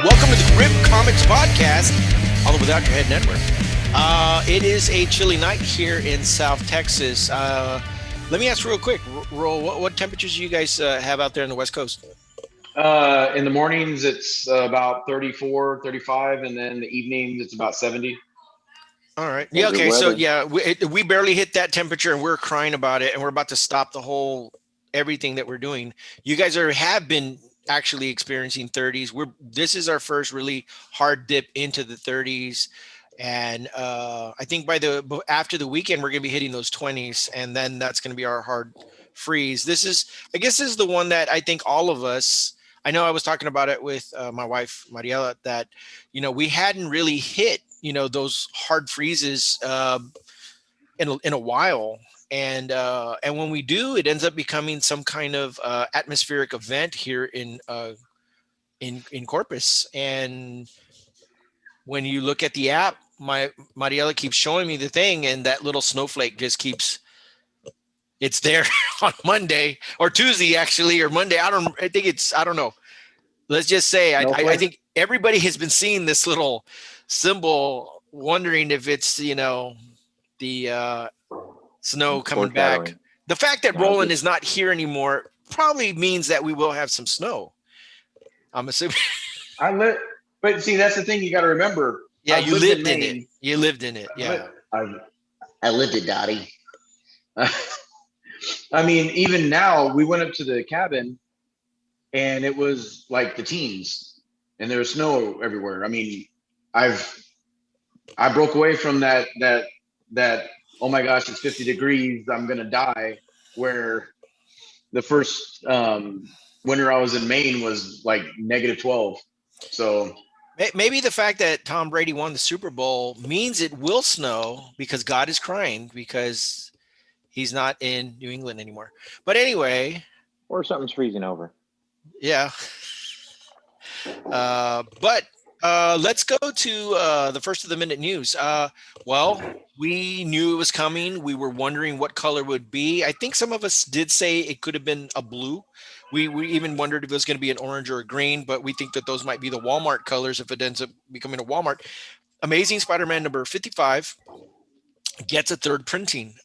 Welcome to the Grip Comics Podcast on the Without Your Head Network. It is a chilly night here in South Texas. Let me ask real quick, what temperatures do you guys have out there on the West Coast? In the mornings, it's about 34, 35, and then the evenings, it's about 70. All right. Yeah. Okay. So yeah, we barely hit that temperature, and we're crying about it, and we're about to stop the whole everything that we're doing. You guys have been actually experiencing 30s. This is our first really hard dip into the 30s, and I think after the weekend we're going to be hitting those 20s, and then that's going to be our hard freeze. I guess this is the one that I think all of us. I know I was talking about it with my wife Mariela that we hadn't really hit those hard freezes in a while, and when we do, it ends up becoming some kind of atmospheric event here in Corpus. And when you look at the app, Mariela keeps showing me the thing, and that little snowflake just keeps. It's there on Monday or Tuesday, actually, or Monday. I don't know. Let's just say I think everybody has been seeing this little symbol, wondering if it's the snow coming back. The fact that Roland is not here anymore probably means that we will have some snow. I'm assuming. But see, that's the thing you got to remember. Yeah, you lived in it. You lived in it. Yeah, I lived it, Dottie. I mean, even now, we went up to the cabin, and it was like the teens, and there was snow everywhere. I mean, I broke away from that. Oh my gosh, it's 50 degrees. I'm gonna die. Where the first winter I was in Maine was like -12. So maybe the fact that Tom Brady won the Super Bowl means it will snow because God is crying because he's not in New England anymore. But anyway, or something's freezing over. Yeah. But let's go to the first of the minute news. Well, we knew it was coming. We were wondering what color it would be. I think some of us did say it could have been a blue. We even wondered if it was going to be an orange or a green, but we think that those might be the Walmart colors if it ends up becoming a Walmart. Amazing Spider-Man number 55 gets a third printing.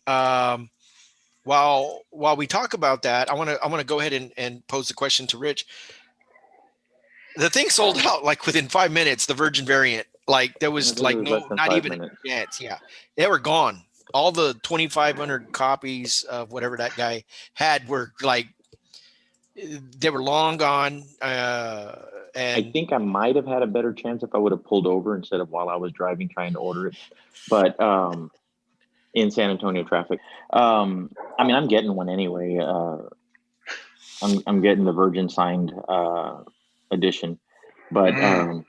While we talk about that, I want to go ahead and pose the question to Rich. The thing sold out like within 5 minutes. The Virgin variant, like there was like not even a chance. Yeah, they were gone. All the 2,500 copies of whatever that guy had were like they were long gone. And I think I might have had a better chance if I would have pulled over instead of while I was driving trying to order it. But in San Antonio traffic. I mean, I'm getting one anyway. I'm getting the Virgin signed edition, but and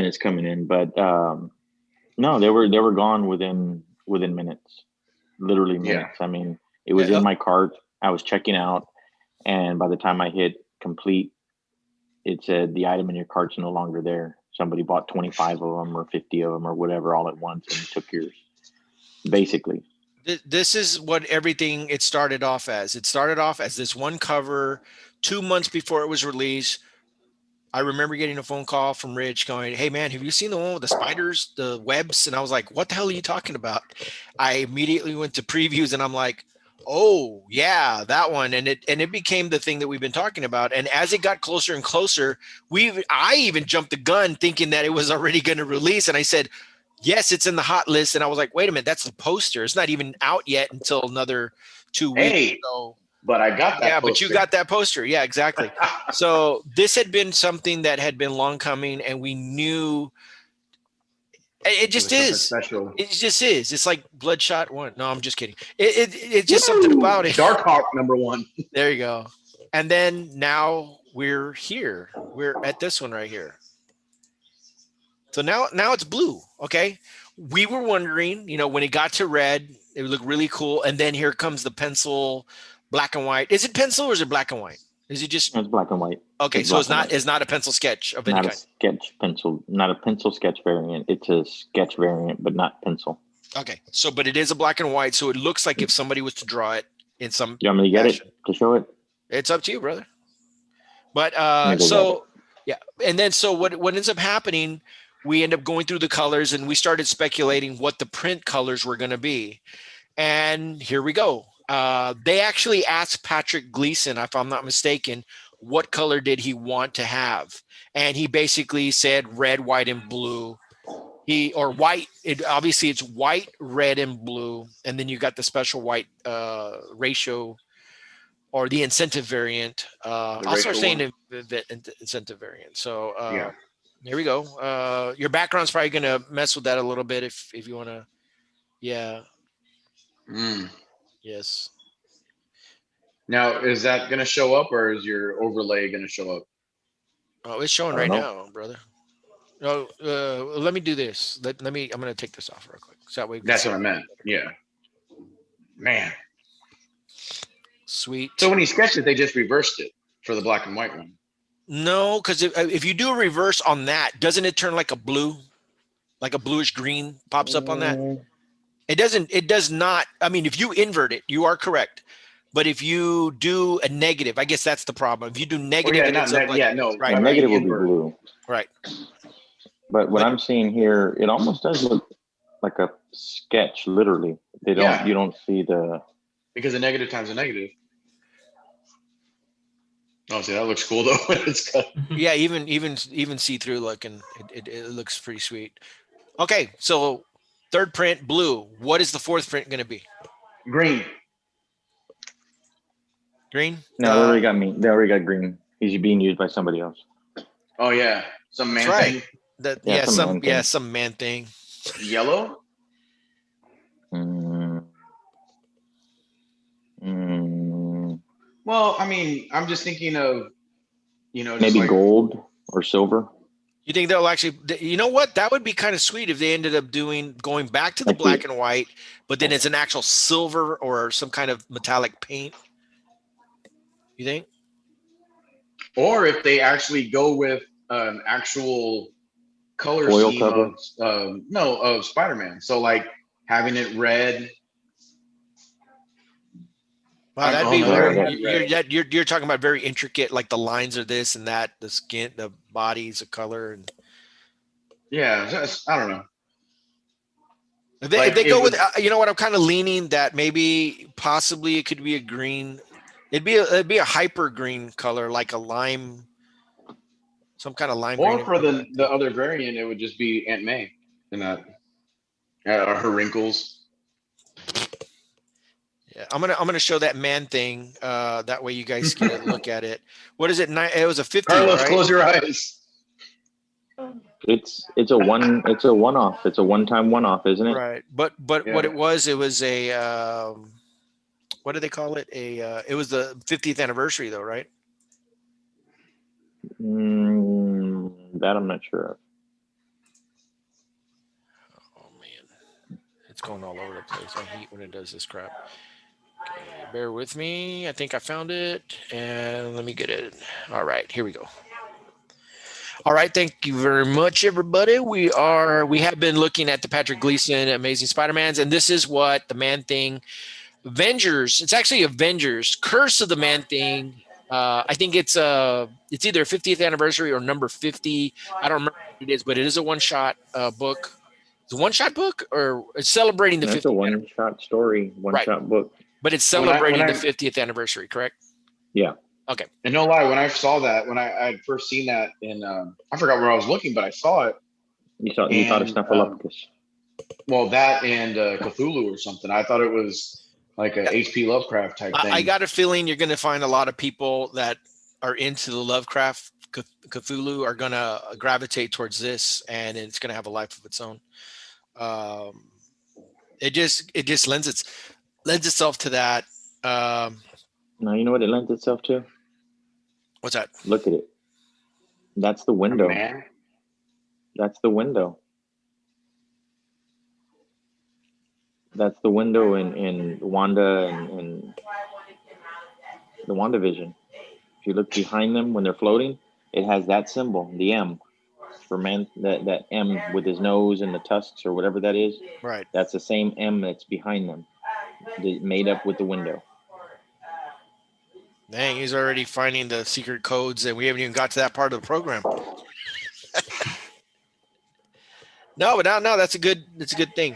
it's coming in. But no, they were gone within minutes, literally minutes. Yeah. I mean, it was in my cart. I was checking out, and by the time I hit complete, it said the item in your cart's no longer there. Somebody bought 25 of them or 50 of them or whatever all at once and took yours. Basically, this is what everything it started off as. It started off as this one cover 2 months before it was released. I remember getting a phone call from Rich going, "Hey man, have you seen the one with the spiders, the webs?" And I was like, "What the hell are you talking about?" I immediately went to previews and I'm like, "Oh yeah, that one." And it became the thing that we've been talking about. And as it got closer and closer, I even jumped the gun thinking that it was already going to release. And I said, yes, it's in the hot list. And I was like, wait a minute, that's the poster. It's not even out yet until another 2 weeks. Hey, but I got that poster. But you got that poster. Yeah, exactly. So this had been something that had been long coming, and we knew it just is. Special. It just is. It's like Bloodshot 1. No, I'm just kidding. It's just something about it. Darkhawk #1. There you go. And then now we're here. We're at this one right here. So now it's blue, okay? We were wondering, when it got to red, it would look really cool. And then here comes the pencil, black and white. Is it pencil or is it black and white? Is it just? It's black and white. Okay, so it's not a pencil sketch of any kind. Not a pencil sketch variant. It's a sketch variant, but not pencil. Okay, but it is a black and white, so it looks like if somebody was to draw it in some. You want me to get it to show it? It's up to you, brother. But so Yeah. And then so what ends up happening, we end up going through the colors and we started speculating what the print colors were going to be. And here we go. They actually asked Patrick Gleason, if I'm not mistaken, what color did he want to have? And he basically said red, white, and blue. Or white. Obviously it's white, red, and blue, and then you got the special white ratio or the incentive variant. I'll start saying the incentive variant. So Yeah. here we go. Your background's probably gonna mess with that a little bit if you want to. Yeah. Yes. Now, is that going to show up, or is your overlay going to show up? Oh, it's showing right now, brother. Oh, let me do this. Let me. I'm gonna take this off real quick. So that way. That's what I meant. Yeah. Man. Sweet. So when he sketched it, they just reversed it for the black and white one. No, because if you do a reverse on that, doesn't it turn like a blue, like a bluish green pops up on that? It doesn't. It does not. I mean, if you invert it, you are correct. But if you do a negative, I guess that's the problem. If you do negative, no, right. Negative will be blue. Right. But what I'm seeing here, it almost does look like a sketch. Literally, you don't see the because a negative times a negative. Oh, see, that looks cool though. It's cut. Yeah, even see through look, and it looks pretty sweet. Okay, so third print blue. What is the fourth print going to be? Green. Green? No, they already got me. They already got green. He's being used by somebody else. Oh yeah, some man thing. Some man thing. Yellow. Well, I mean, I'm just thinking of, maybe like gold or silver. You think they'll actually? You know what? That would be kind of sweet if they ended up going back to the black and white, but then it's an actual silver or some kind of metallic paint. You think? Or if they actually go with an actual color foil scheme cover? of Spider-Man. So like having it red. Wow, that'd be very. You're talking about very intricate, like the lines are this and that, the skin, the body's a color, and yeah, I don't know. If they go with, you know what, I'm kind of leaning that maybe possibly it could be a green. It'd be a hyper green color, like a lime, some kind of lime. Or for the other variant, it would just be Aunt May and that her wrinkles. Yeah, I'm gonna show that man thing. That way you guys get a look at it. What is it? It was a 50. Carlos, right? Close your eyes. It's a one-off. It's a one-time one-off, isn't it? Right. But what it was a what do they call it? It was the 50th anniversary though, right? That I'm not sure of. Oh man, it's going all over the place. I hate when it does this crap. Okay, bear with me. I think I found it, and let me get it. All right, here we go. All right, thank you very much, everybody. We have been looking at the Patrick Gleason Amazing Spider-Mans, and this is what the Man Thing Avengers. It's actually Avengers Curse of the Man Thing. I think it's either 50th anniversary or number 50. I don't remember what it is, but it is a one-shot book. It's a one-shot book, or it's celebrating the 50th. It's a one-shot story, one-shot book. But it's celebrating the 50th anniversary, correct? Yeah. Okay. And no lie, when I saw that, when I had first seen that in, I forgot where I was looking, but I saw it. You thought of Snuffleupagus. Well, that and Cthulhu or something. I thought it was like a H.P. Lovecraft type thing. I got a feeling you're going to find a lot of people that are into the Lovecraft Cthulhu are going to gravitate towards this, and it's going to have a life of its own. It just lends itself to that. Now you know what it lends itself to? What's that? Look at it. That's the window. Man. That's the window. That's the window in Wanda and the WandaVision. If you look behind them when they're floating, it has that symbol, the M, for man. That M with his nose and the tusks or whatever that is. Right. That's the same M that's behind them, made up with the window. Dang, he's already finding the secret codes, and we haven't even got to that part of the program. No, but no, that's a good thing.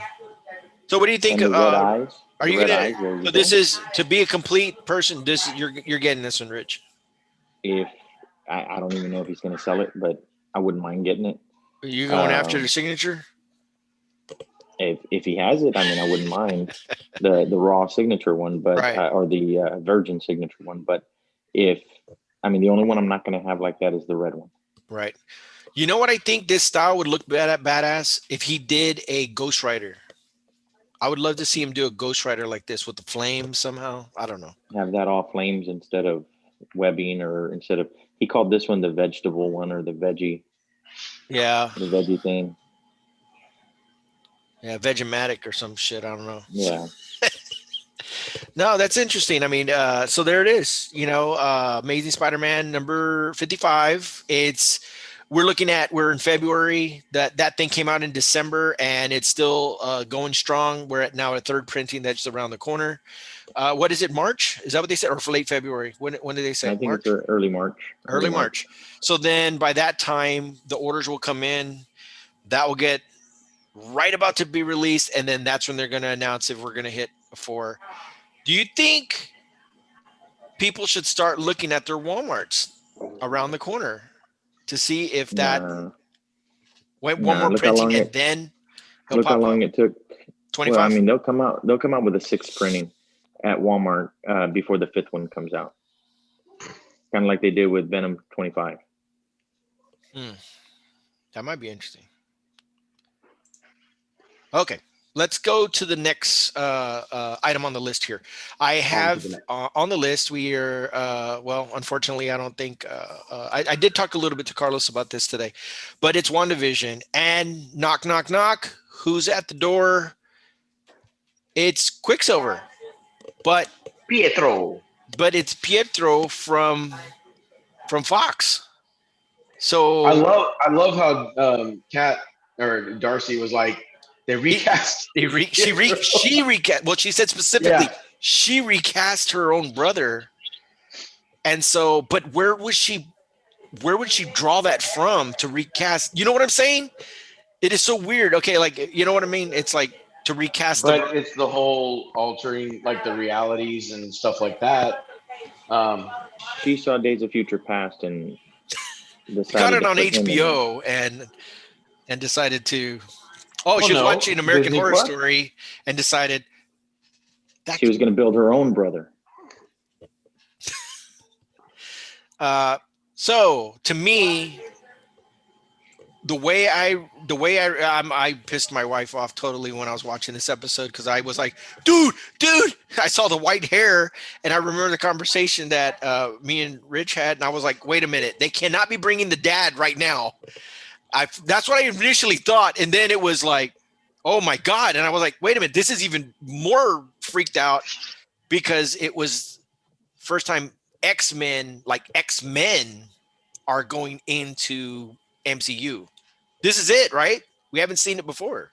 So, what do you think? And the red eyes. Are The you red gonna? eyes. There you So, go. this is to be a complete person. This you're getting this one, Rich. If I don't even know if he's going to sell it, but I wouldn't mind getting it. Are you going after the signature? If he has it, I mean, I wouldn't mind the raw signature one, but Right. Or the virgin signature one. But the only one I'm not going to have like that is the red one. Right. You know what I think this style would look badass if he did a Ghost Rider. I would love to see him do a Ghost Rider like this with the flames somehow. I don't know. Have that all flames instead of webbing, or instead of, he called this one the vegetable one, or the veggie. Yeah. The veggie thing. Yeah, Vegematic or some shit. I don't know. Yeah. No, that's interesting. I mean, so there it is. You know, Amazing Spider-Man number 55. We're in February. That thing came out in December, and it's still going strong. We're at now a third printing that's around the corner. What is it? March? Is that what they said, or for late February? When did they say? I think March? it's early March. Early March. So then by that time, the orders will come in. That will get right about to be released, and then that's when they're going to announce if we're going to hit before. Do you think people should start looking at their Walmarts around the corner to see if that went one more printing and then look how long it took? 25. Well, I mean, they'll come out with a 6th printing at Walmart before the 5th one comes out. Kind of like they did with Venom 25. That might be interesting. Okay, let's go to the next item on the list here. I have on the list, we are, unfortunately, I don't think, I did talk a little bit to Carlos about this today, but it's WandaVision, and knock, knock, knock, who's at the door? It's Quicksilver, but it's Pietro from Fox. So I love how Kat or Darcy was like, they recast. She recast. Well, she said specifically she recast her own brother, and so. But where would she draw that from to recast? You know what I'm saying? It is so weird. Okay, like you know what I mean? It's like to recast. But it's the whole altering, like the realities and stuff like that. She saw Days of Future Past and got it on HBO and decided to. She was watching American Horror Story and decided that she was going to build her own brother. So to me, the way I pissed my wife off totally when I was watching this episode, because I was like, dude, I saw the white hair, and I remember the conversation that me and Rich had, and I was like, wait a minute, they cannot be bringing the dad right now. That's what I initially thought, and then it was like, oh my God, and I was like, wait a minute, this is even more freaked out, because it was first time X-Men are going into MCU. This is it, right? We haven't seen it before.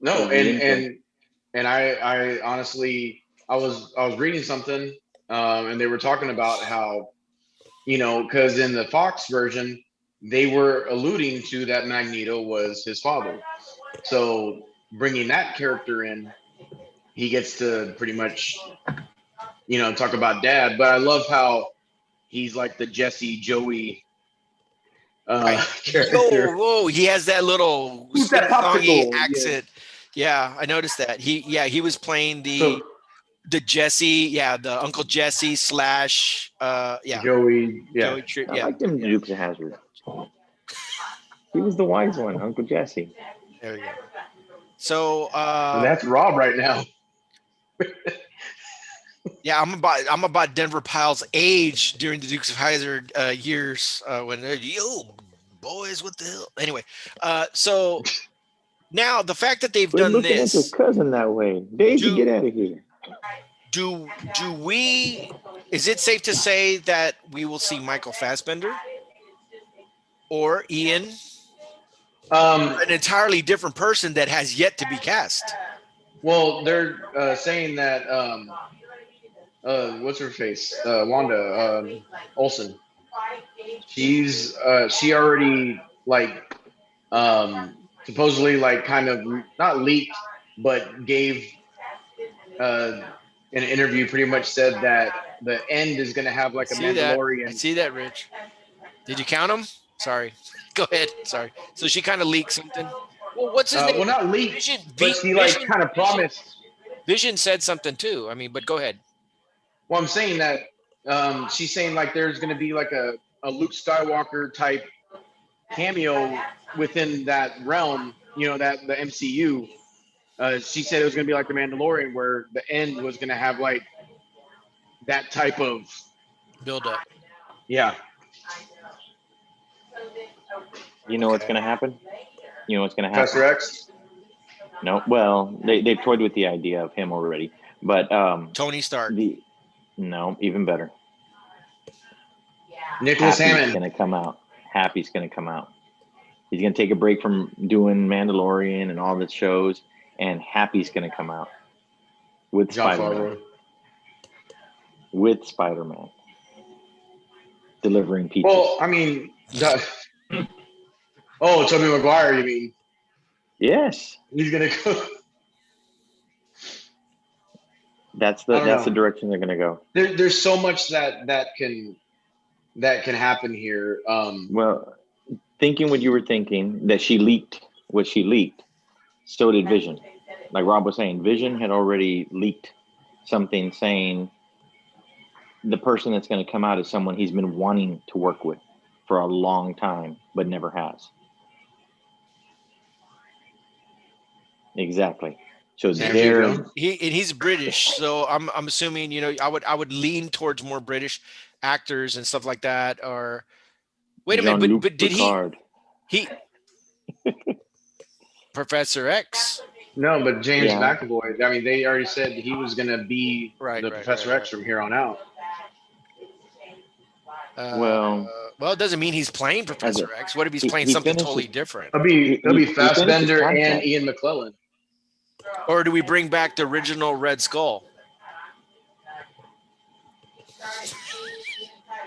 No, and I honestly, I was reading something, and they were talking about how, because in the Fox version, they were alluding to that Magneto was his father. So bringing that character in, he gets to pretty much, talk about dad. But I love how he's like the Jessy Joey character. Whoa, he has that little songy accent. Yeah, I noticed that. He was playing the Jessy, the Uncle Jessy / Joey. Joey I liked him in Dukes of Hazzard. He was the wise one, Uncle Jessy. There you go. So that's Rob right now. Yeah, I'm about Denver Pyle's age during the Dukes of Hazzard years when they're, yo boys, what the hell? Anyway, so now the fact that they've done looking this, at your cousin that way, Daisy, get out of here. Is it safe to say that we will see Michael Fassbender or Ian, an entirely different person that has yet to be cast? Well, they're saying that what's her face? Wanda Olsen. She already like supposedly like kind of not leaked, but gave in an interview pretty much said that the end is going to have like a I Mandalorian. see that, Rich. Did you count them? Sorry. Go ahead. Sorry. So she kind of leaked something. Well, what's his name? Well, not leaked, but she like kind of promised. Vision said something too. I mean, but go ahead. Well, I'm saying that she's saying like there's going to be like a Luke Skywalker type cameo within that realm, that the MCU. She said it was going to be like the Mandalorian, where the end was going to have like that type of build up. Yeah. You know what's going to happen? You know what's going to happen? Professor X? No. Well, they've toyed with the idea of him already, but Tony Stark. No, even better. Nicholas Hammond going to come out. Happy's going to come out. He's going to take a break from doing Mandalorian and all the shows, and Happy's going to come out with Spider-Man. With Spider-Man. Delivering pizza. Well, I mean, Tobey Maguire, you mean? Yes. He's going to go. That's the direction they're going to go. There's so much that can happen here. Well, thinking what you were thinking, that she leaked what she leaked, so did Vision. Like Rob was saying, Vision had already leaked something saying the person that's going to come out is someone he's been wanting to work with for a long time, but never has. Exactly. So he's British, so I'm assuming I would lean towards more British actors and stuff like that. Or wait a minute, but did he Professor X? No, but James McAvoy. I mean, they already said he was going to be the Professor X from here on out. Well, it doesn't mean he's playing Professor X. What if he's playing something totally different? It'll be Fassbender and Ian McKellen. Or do we bring back the original Red Skull?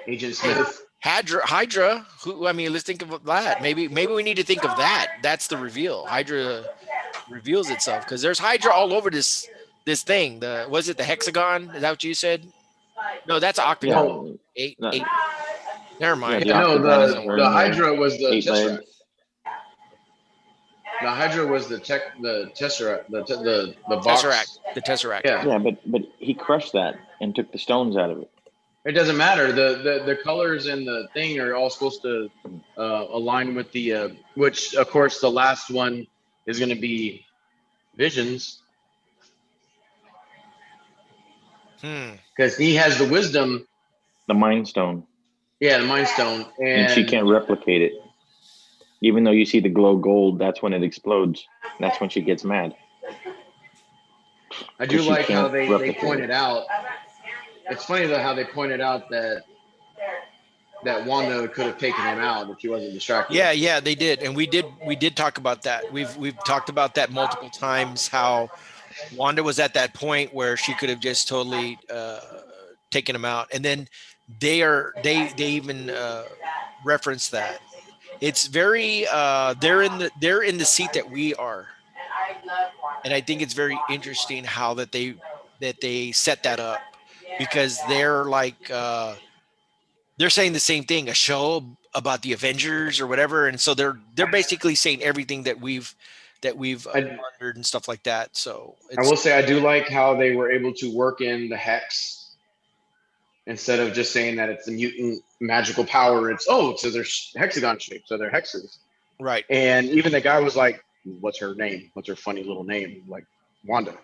Agent Smith. Hydra. Let's think of that. Maybe we need to think of that. That's the reveal. Hydra reveals itself because there's Hydra all over this thing. Was it the hexagon? Is that what you said? No, that's octagon. Yeah. Eight. Never mind. Yeah, no, the Hydra was the Tesseract. The Hydra was the Tesseract, the box. Tesseract. The Tesseract. Yeah, but he crushed that and took the stones out of it. It doesn't matter. The colors in the thing are all supposed to align with the which of course the last one is going to be Vision's. Because he has the wisdom. The Mind Stone. Yeah, the Mind Stone. And she can't replicate it. Even though you see the glow gold, that's when it explodes. That's when she gets mad. I do like how they pointed out. It's funny though how they pointed out that Wanda could have taken him out if he wasn't distracted. Yeah, they did, and we did talk about that. We've talked about that multiple times. How Wanda was at that point where she could have just totally taken him out, and then they even reference that. It's very they're in the seat that we are, and I think it's very interesting how that they set that up, because they're like they're saying the same thing, a show about the Avengers or whatever, and so they're basically saying everything that we've wondered and stuff like that. So I will say I do like how they were able to work in the hex. Instead of just saying that it's a mutant magical power, so they're hexagon shaped, so they're hexes. Right. And even the guy was like, what's her name? What's her funny little name? Like, Wanda.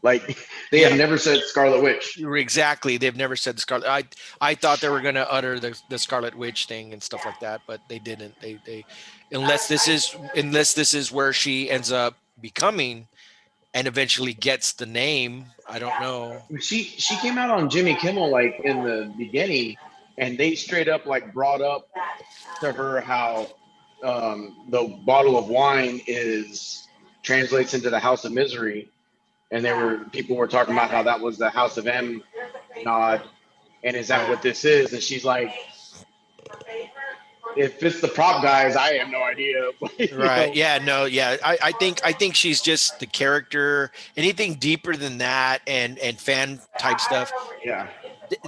Like, they have never said Scarlet Witch. Exactly. They've never said the Scarlet. I thought they were going to utter the Scarlet Witch thing and stuff like that, but they didn't. They unless this is where she ends up becoming and eventually gets the name. I don't know. She came out on Jimmy Kimmel like in the beginning, and they straight up like brought up to her how the bottle of wine translates into the House of Misery, and people were talking about how that was the House of M nod. And is that what this is? And she's like, if it's the prop guys, I have no idea. Right. Yeah. No. Yeah. I think she's just the character. Anything deeper than that and fan type stuff, Yeah.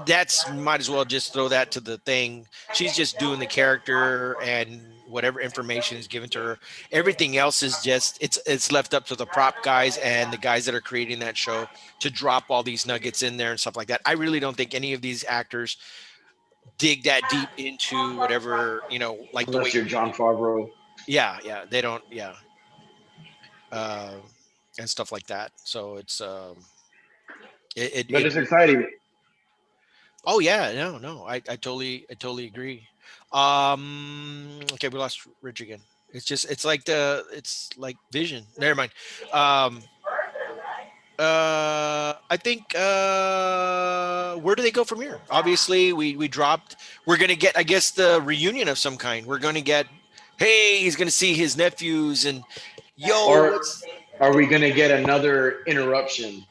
that's might as well just throw that to the thing. She's just doing the character and whatever information is given to her. Everything else is just it's left up to the prop guys and the guys that are creating that show to drop all these nuggets in there and stuff like that. I really don't think any of these actors dig that deep into whatever, like the way Unless you're John Favreau. yeah, they don't, uh, and stuff like that. So it's But it's exciting. oh yeah, no, I totally agree. Okay, we lost Rich again. It's like Vision. Never mind. I think where do they go from here? Obviously, we dropped. We're gonna get, I guess, the reunion of some kind. We're gonna get. Hey, he's gonna see his nephews and Or are we gonna get another interruption?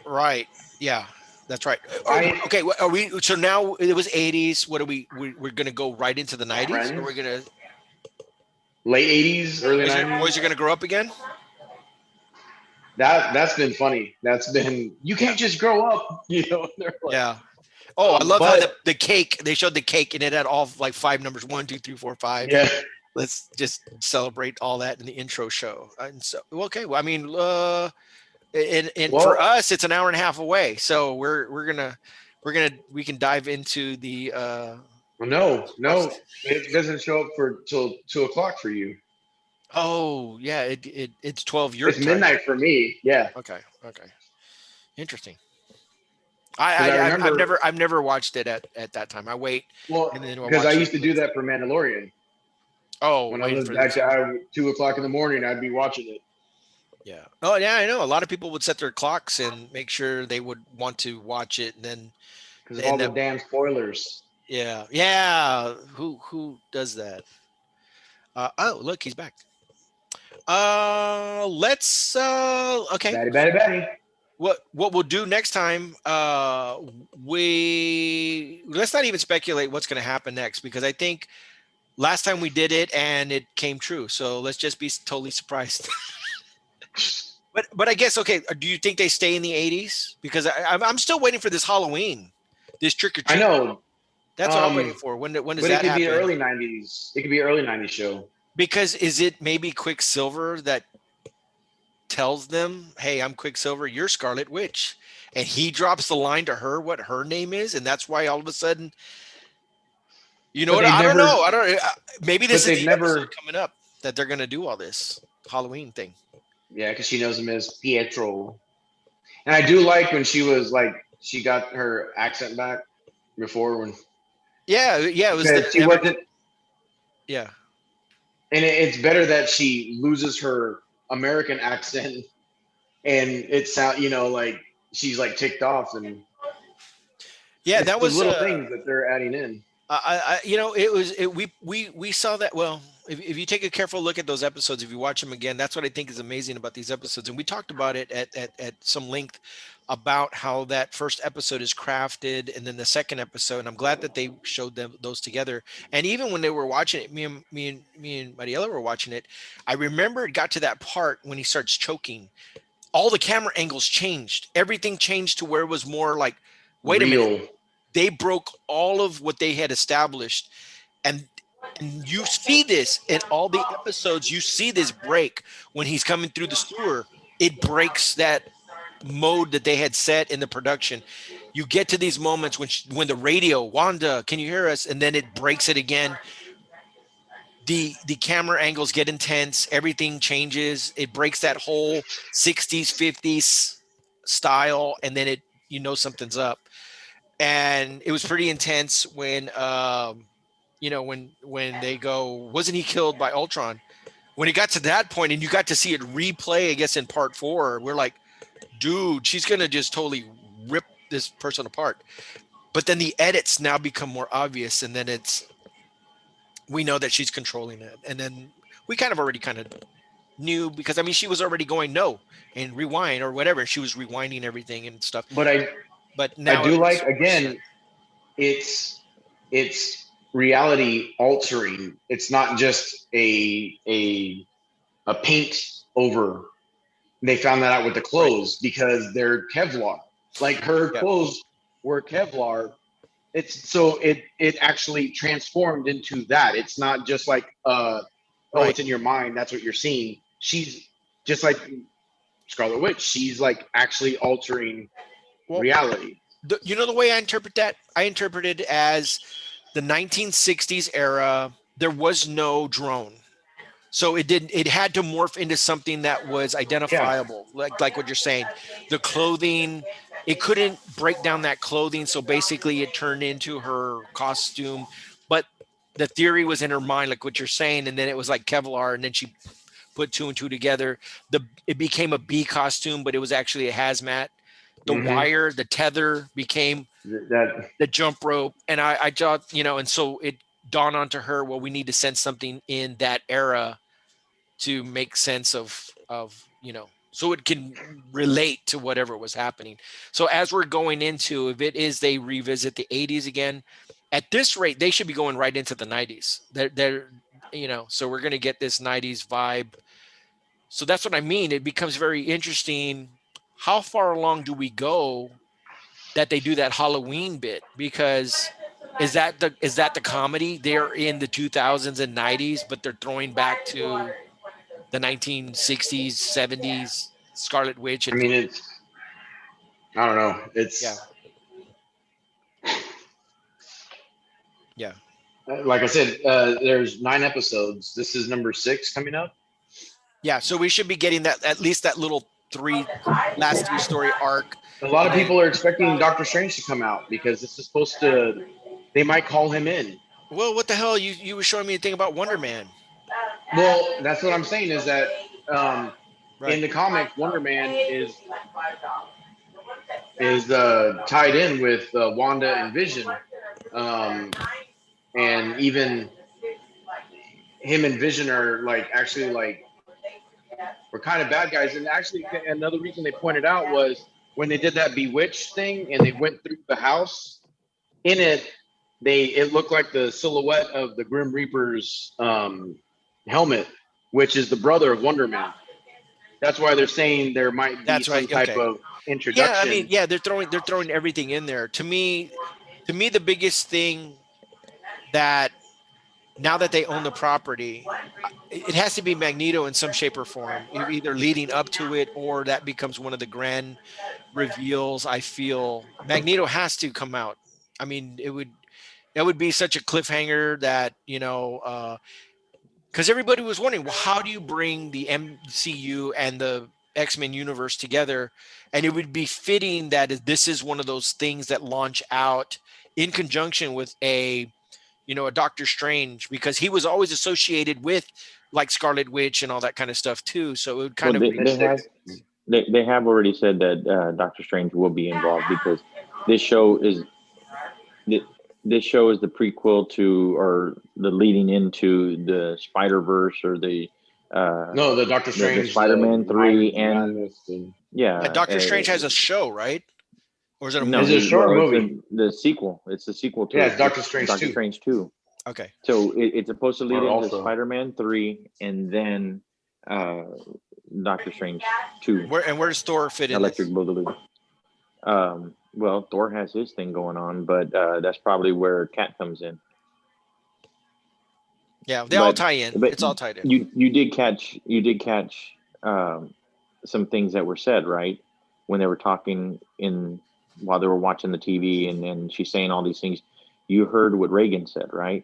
Right. Yeah, that's right. Okay. Are we? So now it was 80s. What are we're gonna go right into the 90s? Or we're gonna late 80s, early 90s. Boys are gonna grow up again. That's been funny. That's been, you can't just grow up, Like, yeah. Oh, I love how the cake, they showed the cake and it had all like 5 numbers, 1, 2, 3, 4, 5. Yeah. Let's just celebrate all that in the intro show. And so, okay. Well, I mean, and for us, it's an hour and a half away. So we can dive into the, no, it doesn't show up till 2:00 for you. Oh yeah. It's 12 your time. It's midnight for me. Yeah. Okay. Interesting. I've never watched it at that time. I wait. Well, because I used to do that for Mandalorian. Oh, when I was back to 2:00 in the morning, I'd be watching it. Yeah. Oh yeah, I know. A lot of people would set their clocks and make sure they would want to watch it, and then because all the damn spoilers. Yeah. Who does that? Oh, look, he's back. Let's okay. Batty. What we'll do next time, let's not even speculate what's going to happen next, because I think last time we did it and it came true. So let's just be totally surprised. but I guess, okay, do you think they stay in the 80s? Because I'm still waiting for this Halloween, this trick or treat. I know. That's what I'm waiting for. When does that happen? But it could be early 90s. It could be early 90s show. Because is it maybe Quicksilver that tells them, hey, I'm Quicksilver, you're Scarlet Witch, and he drops the line to her what her name is, and that's why all of a sudden, what? I don't know. Maybe this is the episode coming up that they're going to do all this Halloween thing. Yeah, because she knows him as Pietro. And I do like when she was like, she got her accent back before when. Yeah, it was. She wasn't. Yeah. And it's better that she loses her American accent and it sound, like she's like ticked off, and that was little things that they're adding in. We saw that. Well, if you take a careful look at those episodes, if you watch them again, that's what I think is amazing about these episodes. And we talked about it at some length about how that first episode is crafted, and then the second episode. And I'm glad that they showed those together. And even when they were watching it, me and Mariela were watching it, I remember it got to that part when he starts choking. All the camera angles changed. Everything changed to where it was more like, wait a minute. They broke all of what they had established. And you see this in all the episodes. You see this break when he's coming through the sewer. It breaks that mode that they had set in the production. You get to these moments when the radio, Wanda, can you hear us? And then it breaks it again. The camera angles get intense. Everything changes. It breaks that whole 60s, 50s style. And then something's up. And it was pretty intense when, when they go, wasn't he killed by Ultron? When it got to that point and you got to see it replay, I guess, in part 4, we're like, dude, she's going to just totally rip this person apart. But then the edits now become more obvious. And then we know that she's controlling it. And then we kind of knew, because she was already going no and rewind or whatever. She was rewinding everything and stuff. But But now I do like, again, it's reality altering. It's not just a paint over. They found that out with the clothes because they're Kevlar. Like her clothes were Kevlar. It actually transformed into that. It's not just like it's in your mind, that's what you're seeing. She's just like Scarlet Witch. She's like actually altering reality. You know the way I interpret that? I interpret it as the 1960s era. There was no drone. So it had to morph into something that was identifiable, like what you're saying. The clothing, it couldn't break down that clothing, so basically it turned into her costume. But the theory was in her mind, like what you're saying, and then it was like Kevlar, and then she put two and two together. It became a bee costume, but it was actually a hazmat. The wire, the tether became the jump rope, and I thought, and so it dawned onto her, well, we need to send something in that era to make sense of so it can relate to whatever was happening. So as we're going into, if it is they revisit the 80s again, at this rate they should be going right into the 90s. They're so we're going to get this 90s vibe. So that's what I mean. It becomes very interesting. How far along do we go that they do that Halloween bit? Because is that the comedy? They're in the 2000s and 90s, but they're throwing back to the 1960s, 70s Scarlet Witch. I mean, I don't know. Yeah. Like I said, there's 9 episodes. This is number 6 coming up. Yeah, so we should be getting that, at least that little last 3 story arc. A lot of people are expecting Doctor Strange to come out because this is supposed to. They might call him in. Well, what the hell? You were showing me a thing about Wonder Man. Well, that's what I'm saying is that in the comics, Wonder Man is tied in with Wanda and Vision, and even him and Vision are like actually like we're kind of bad guys. And actually, another reason they pointed out was when they did that Bewitched thing and they went through the house. In it, it looked like the silhouette of the Grim Reaper's helmet, which is the brother of Wonder Man. That's why they're saying there might be some type of introduction. Yeah, I mean, they're throwing everything in there. To me, the biggest thing that now that they own the property, it has to be Magneto in some shape or form, either leading up to it or that becomes one of the grand reveals. I feel Magneto has to come out. I mean, that would be such a cliffhanger that, because everybody was wondering, well, how do you bring the MCU and the X-Men universe together? And it would be fitting that this is one of those things that launch out in conjunction with a Doctor Strange, because he was always associated with like Scarlet Witch and all that kind of stuff too. So it would kind of they have already said that Doctor Strange will be involved because this show is the prequel to or the leading into the Spider-Verse or the the Doctor Strange, the Spider-Man 3 and Doctor Strange has a show, right? Or is it a movie? It's a short movie. The sequel. It's the sequel to it's Doctor Strange 2. Strange 2. Okay. So it's supposed to lead into Spider-Man 3 and then Doctor Strange 2. Where does Thor fit in? Electric Boogaloo. Well, Thor has his thing going on, but that's probably where Cat comes in. Yeah, they all tie in. It's all tied in. You did catch some things that were said, right? When they were talking while they were watching the TV and she's saying all these things. You heard what Reagan said, right?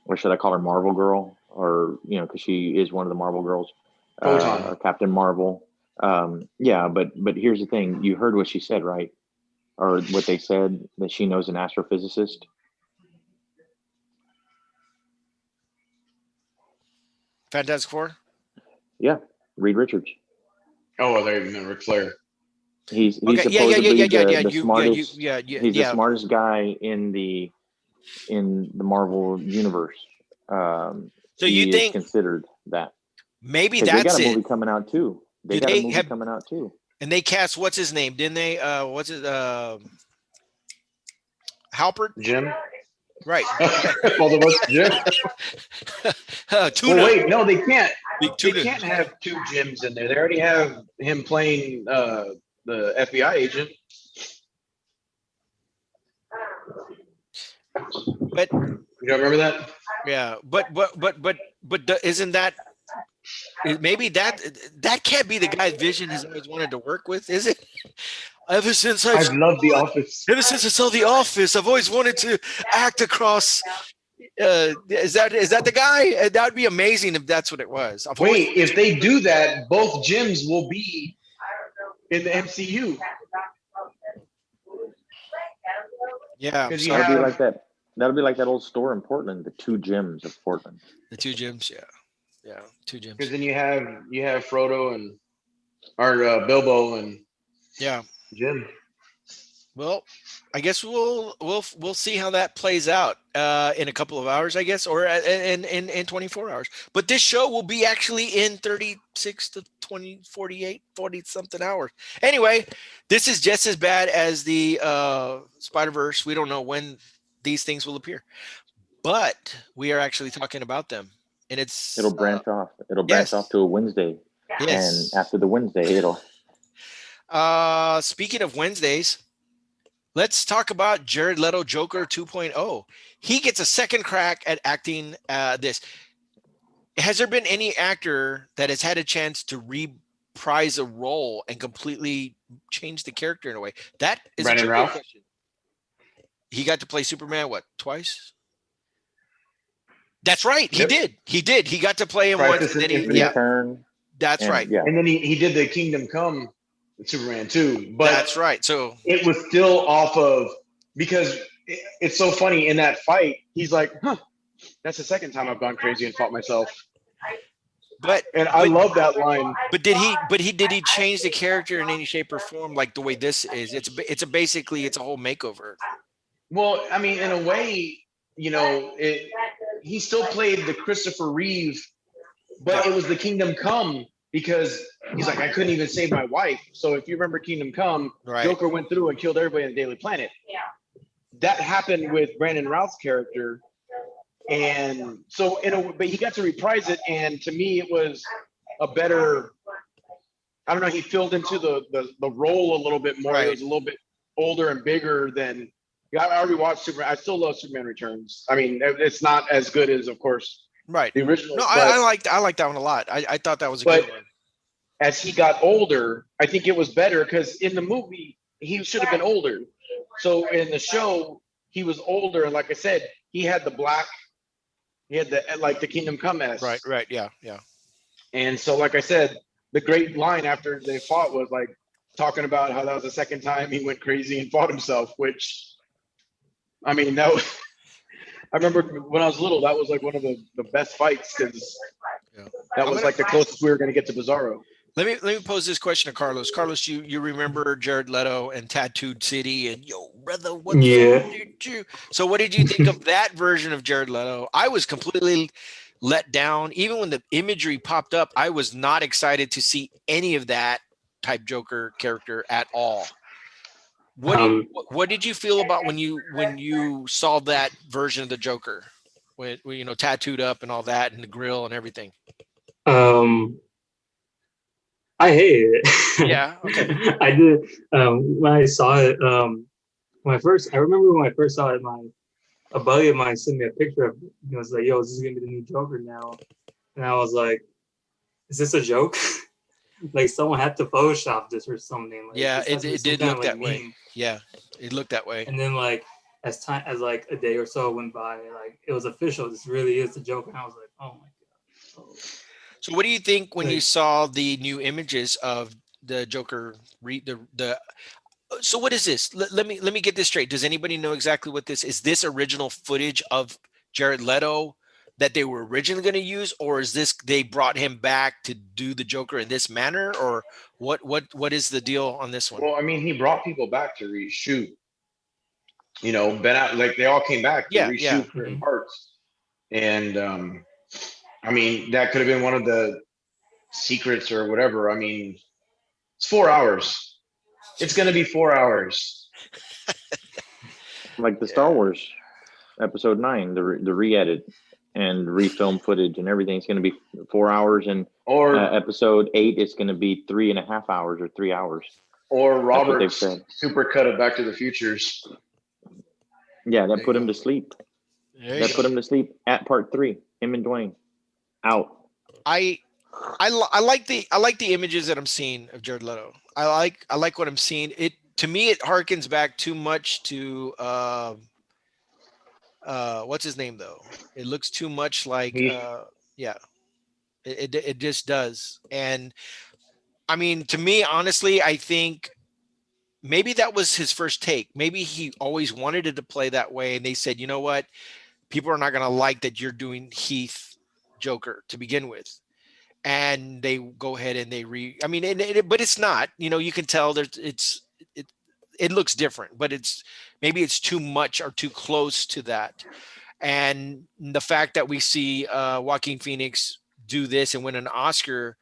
Or should I call her Marvel Girl? Or, because she is one of the Marvel girls. Or Captain Marvel. But here's the thing. You heard what she said, right? Or what they said, that she knows an astrophysicist. Fantastic Four? Yeah, Reed Richards. Oh, they remember Claire. He's supposedly the smartest. He's the smartest guy in the Marvel universe. So you think considered that? Maybe that's they got a movie coming out too. Coming out too. And they cast what's his name, didn't they? Halpert. Jim. Right. Both of us, Jim. Tuna. Well, wait, no, they can't. Big They tuna. can't have two Jims in there. They already have him playing the FBI agent. But you don't remember that? Yeah, but isn't that maybe that can't be the guy's vision he's always wanted to work with, is it? Ever since I've loved The Office. Ever since I saw The Office, I've always wanted to act across. Is that the guy? That would be amazing if that's what it was. Wait, if they do that, both Jims will be in the MCU. Yeah, because that'll be like that. That'll be like that old store in Portland, the two Jims of Portland. The two Jims, yeah, two Jims. Because then you have Frodo and Bilbo and Jim. Well, I guess we'll see how that plays out in a couple of hours, I guess, or in 24 hours. But this show will be actually in 36 to 20, 48, 40 something hours. Anyway, this is just as bad as the Spider-Verse. We don't know when these things will appear, but we are actually talking about them, and it'll branch off. It'll branch off to a Wednesday, and after the Wednesday, it'll. Speaking of Wednesdays, let's talk about Jared Leto Joker 2.0. He gets a second crack at acting this. Has there been any actor that has had a chance to reprise a role and completely change the character in a way? That is Brandon a Routh. question. He got to play Superman, twice? That's right. He did. He got to play him once. And then that's right. Yeah. And then he did the Kingdom Come Superman too. But that's right. So it was still off of, because it's so funny in that fight. He's like, that's the second time I've gone crazy and fought myself. I love that line. But did he change the character in any shape or form like the way this is? It's basically a whole makeover. Well, I mean, in a way, he still played the Christopher Reeve, but it was the Kingdom Come, because he's like, I couldn't even save my wife. So if you remember Kingdom Come, Joker went through and killed everybody on the Daily Planet. Yeah. That happened with Brandon Routh's character. And so but he got to reprise it, and to me it was a better, I don't know, he filled into the role a little bit more. It was a little bit older and bigger than, I already watched Superman. I still love Superman Returns. I mean, it's not as good as, of course, the original. No, I like that one a lot. I thought that was a good one. As he got older, I think it was better, because in the movie he should have been older. So in the show he was older, and like I said, he had the black, he had the Kingdom Come S. Right, yeah. And so, like I said, the great line after they fought was like talking about how that was the second time he went crazy and fought himself, which, I mean, I remember when I was little, that was like one of the best fights, because that was like the closest we were going to get to Bizarro. Let me pose this question to Carlos. Carlos, you remember Jared Leto and Tattooed City and yo brother, what did you? So what did you think of that version of Jared Leto? I was completely let down. Even when the imagery popped up, I was not excited to see any of that type Joker character at all. What did you feel about when you saw that version of the Joker, when tattooed up and all that, and the grill and everything? I hated it. Yeah, okay. I did. When I saw it, I remember when I first saw it, a buddy of mine sent me a picture of it. He was like, "Yo, this is gonna be the new Joker now," and I was like, "Is this a joke?" Like someone had to Photoshop this or something. Like, it did look that way. Yeah, it looked that way. And then as like a day or so went by, like it was official. This really is the Joker. And I was like, oh my god. So what do you think when you saw the new images of the Joker? So what is this? Let me get this straight. Does anybody know exactly what this is? This original footage of Jared Leto that they were originally going to use, or is this they brought him back to do the Joker in this manner, or what is the deal on this one? Well, I mean, he brought people back to reshoot. They all came back to reshoot certain parts, and I mean, that could have been one of the secrets or whatever. I mean, it's 4 hours. It's going to be 4 hours. Like the Star Wars Episode 9, the re-edit and refilm footage and everything. It's going to be 4 hours, and Episode 8 is going to be 3.5 hours or 3 hours. Or Robert's super cut of Back to the Futures. Yeah, that put him to sleep. Put him to sleep at part 3. Him and Dwayne out. I like the images that I'm seeing of Jared Leto. I like what I'm seeing. It, to me, it harkens back too much to what's his name though? It looks too much like it just does. And I mean, to me, honestly, I think maybe that was his first take. Maybe he always wanted it to play that way, and they said, you know what, people are not going to like that you're doing Heath Joker to begin with. And they go ahead and they but it's not, you can tell it looks different, but maybe it's too much or too close to that. And the fact that we see Joaquin Phoenix do this and win an Oscar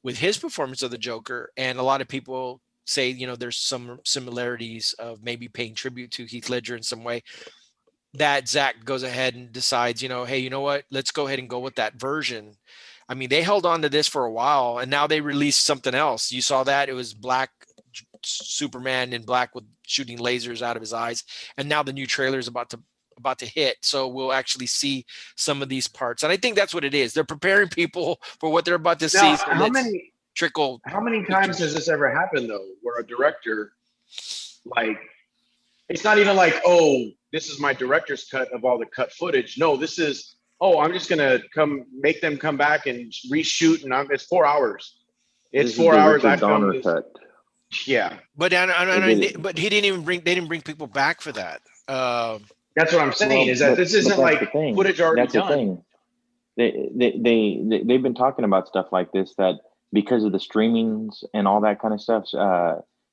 with his performance of the Joker, and a lot of people say, there's some similarities of maybe paying tribute to Heath Ledger in some way, that Zach goes ahead and decides, hey, you know what, let's go ahead and go with that version. I mean, they held on to this for a while, and now they released something else. You saw that? It was black Superman in black with shooting lasers out of his eyes. And now the new trailer is about to hit. So we'll actually see some of these parts. And I think that's what it is. They're preparing people for what they're about to see. So how many times has this ever happened, though, where a director, like, it's not even like, oh, this is my director's cut of all the cut footage. No, this is, I'm just going to make them come back and reshoot, and it's 4 hours. It's 4 hours. I filmed this. Cut. Yeah. But but they didn't bring people back for that. That's what I'm saying, is that this isn't like footage already done. That's the thing. They've been talking about stuff like this, that because of the streamings and all that kind of stuff,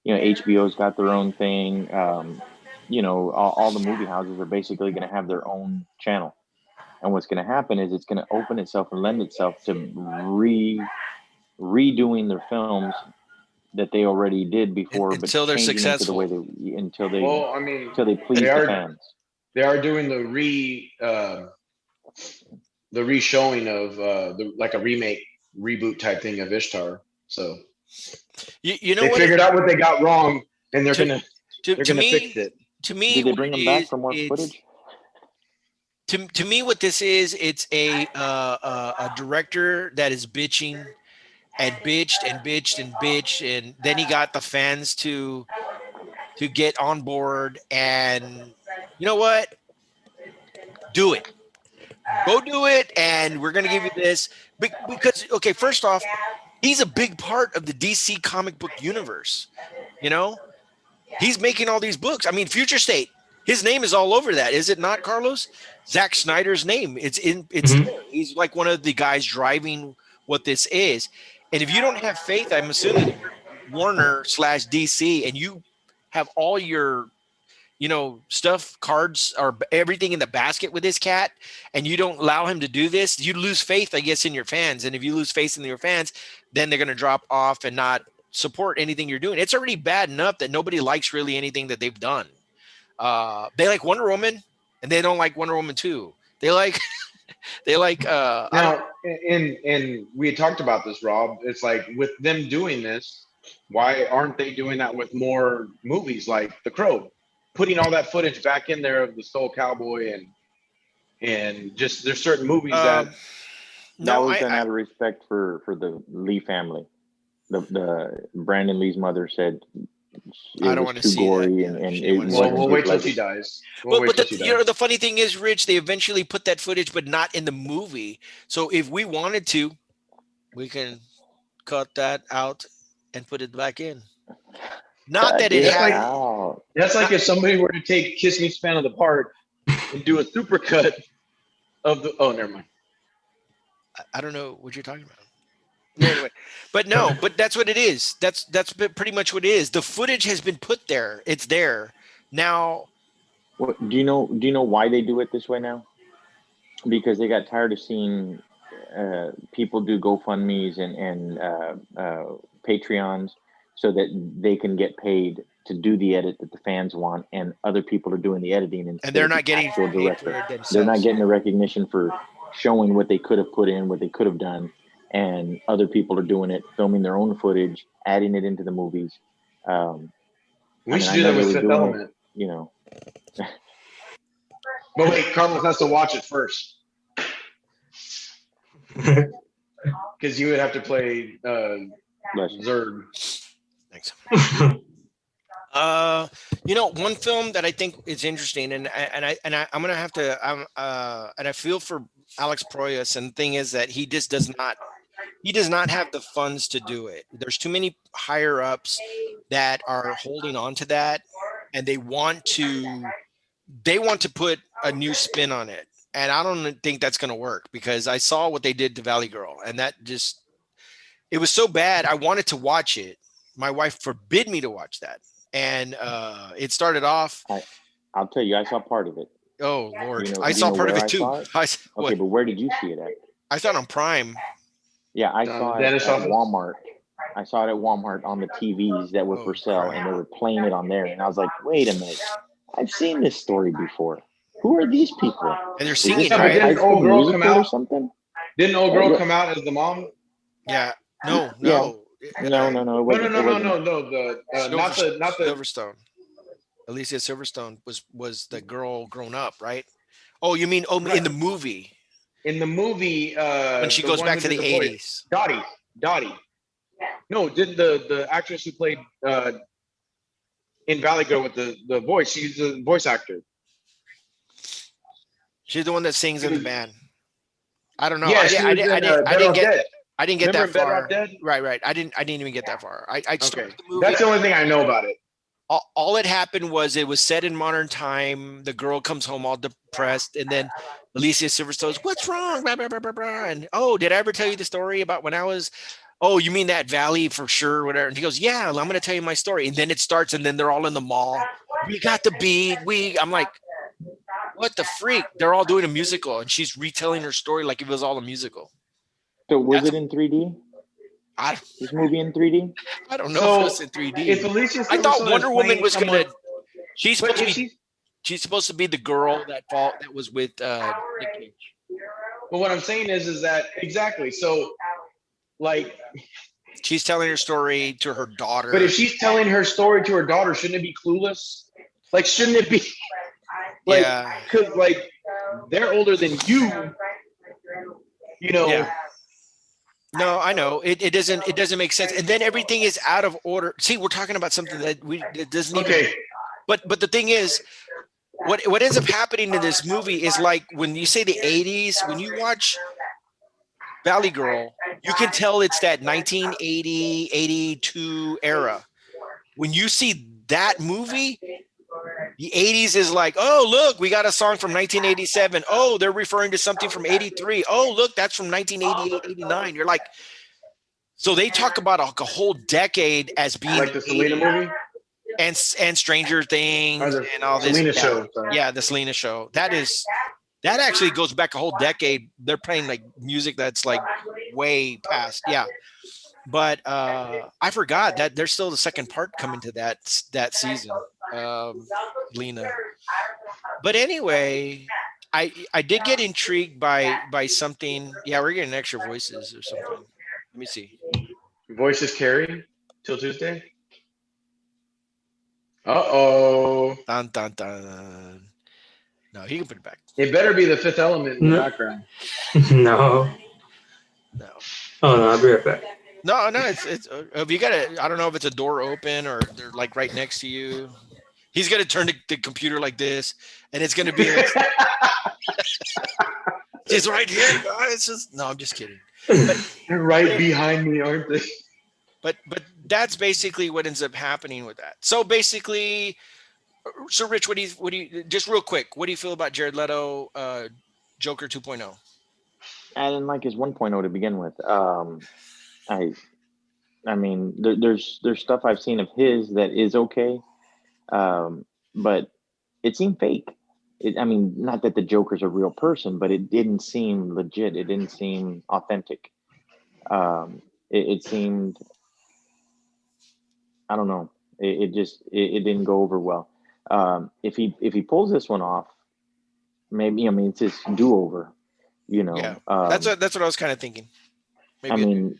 HBO's got their own thing. All the movie houses are basically going to have their own channel. And what's going to happen is it's going to open itself and lend itself to redoing their films that they already did before, until they're successful. Until they please the fans. They are doing the re-showing of like a remake reboot type thing of Ishtar. So they figured out what they got wrong, and they're gonna fix it. To me, did they bring them back for more footage? To me, what this is, it's a director that is bitching and bitched and bitched and bitched, and then he got the fans to get on board. And you know what? Do it. Go do it, and we're gonna give you this because first off, he's a big part of the DC comic book universe. He's making all these books. I mean, Future State. His name is all over that, is it not, Carlos? Zack Snyder's name. It's there. He's like one of the guys driving what this is. And if you don't have faith, I'm assuming Warner/DC, and you have all your, stuff, cards, or everything in the basket with this cat, and you don't allow him to do this, you lose faith, I guess, in your fans. And if you lose faith in your fans, then they're going to drop off and not support anything you're doing. It's already bad enough that nobody likes really anything that they've done. They like Wonder Woman, and they don't like Wonder Woman 2. They like now, and we had talked about this, Rob. It's like, with them doing this, why aren't they doing that with more movies like The Crow, putting all that footage back in there of the Soul Cowboy, and just there's certain movies that was done out of respect for the Lee family. The Brandon Lee's mother said I don't want to see gory, that. We'll wait till she dies. The funny thing is, Rich, they eventually put that footage, but not in the movie. So if we wanted to, we can cut that out and put it back in. Not that it had. That's like if somebody were to take Kiss Me Span of the Part and do a supercut of the. Oh, never mind. I don't know what you're talking about. Anyway, but that's what it is. That's pretty much what it is. The footage has been put there. It's there now. Do you know why they do it this way now? Because they got tired of seeing people do GoFundMe's and Patreons so that they can get paid do the edit that the fans want, and other people are doing the editing and they're not getting paid director. for it themselves. They're not getting the recognition for showing what they could have put in, what they could have done, and other people are doing it, filming their own footage, adding it into the movies. We should do that with Fifth Element. You know. But wait, Carlos has to watch it first. Because you would have to play Zerg. Thanks. One film that I think is interesting, and I'm gonna have to, and I feel for Alex Proyas, and the thing is that he just does not have the funds to do it. There's too many higher ups that are holding on to that, and they want to put a new spin on it. And I don't think that's going to work, because I saw what they did to Valley Girl, and it was so bad. I wanted to watch it. My wife forbid me to watch that. And it started off. I'll tell you, I saw part of it. Oh, Lord. I saw part of it too. Okay, but where did you see it at? I saw it on Prime. Yeah, I saw it at Walmart. I saw it at Walmart on the TVs that were for sale, and they were playing it on there. And I was like, wait a minute. I've seen this story before. Who are these people? And they're singing, right? Didn't old girl come out? Or something? Didn't old girl come out as the mom? Yeah. No. No. No. The not the Silverstone. Alicia Silverstone was the girl grown up, right? Oh, you mean in the movie? In the movie, when she goes back to the 80s. Dottie. No, didn't the actress who played in Valley Girl with the voice? She's a voice actor. She's the one that sings in the band. I don't know. Yeah, I didn't get that far. Dead? Right. I didn't even get that far. I started the movie. That's the only thing I know about it. All it happened was it was set in modern time. The girl comes home all depressed, and then Alicia Silverstone's, "What's wrong?" Blah, blah, blah, blah, blah. And did I ever tell you the story about when I was? Oh, you mean that Valley for sure, whatever. And he goes, "Yeah, I'm going to tell you my story." And then it starts, and then they're all in the mall. We got the beat. I'm like, what the freak? They're all doing a musical, and she's retelling her story like it was all a musical. So was it in 3D? This movie in 3D? I don't know if it was in 3D. I thought Wonder Woman was going to. She's supposed to be the girl that was with Nick Cage. But what I'm saying is that exactly. So, like, she's telling her story to her daughter. But if she's telling her story to her daughter, shouldn't it be Clueless? Like, shouldn't it be? Like, yeah. Because like they're older than you. You know. Yeah. No, I know it doesn't make sense, and then everything is out of order. See, we're talking about something that doesn't even. Okay. But the thing is, what ends up happening in this movie is like when you say the 80s, when you watch Valley Girl, you can tell it's that 1980, 82 era. When you see that movie, the 80s is like, oh, look, we got a song from 1987. Oh, they're referring to something from 83. Oh, look, that's from 1988, 89. You're like, so they talk about a whole decade as being like the Selena movie and Stranger Things and all this. Selena show. Yeah, the Selena show. That actually goes back a whole decade. They're playing like music that's like way past. Yeah. But I forgot that there's still the second part coming to that season. Lena. But anyway, I did get intrigued by something. Yeah, we're getting extra voices or something. Let me see. Voices carry till Tuesday. Uh-oh. Dun, dun, dun. No, he can put it back. It better be the Fifth Element in the background. No. Oh no, I'll be right back. No, it's if you got it. I don't know if it's a door open or they're like right next to you. He's gonna turn the computer like this, and it's gonna be. She's right here, guys. No, I'm just kidding. But, they're right behind me, aren't they? But that's basically what ends up happening with that. So basically, so Rich, what do you just real quick? What do you feel about Jared Leto, Joker 2.0? I didn't like his 1.0 to begin with. I mean, there's stuff I've seen of his that is okay, but it seemed fake. I mean, not that the Joker's a real person, but it didn't seem legit. It didn't seem authentic. It seemed, I don't know. It didn't go over well. If he pulls this one off, maybe, I mean, it's his do-over, you know. Yeah, that's what I was kind of thinking. Maybe I mean,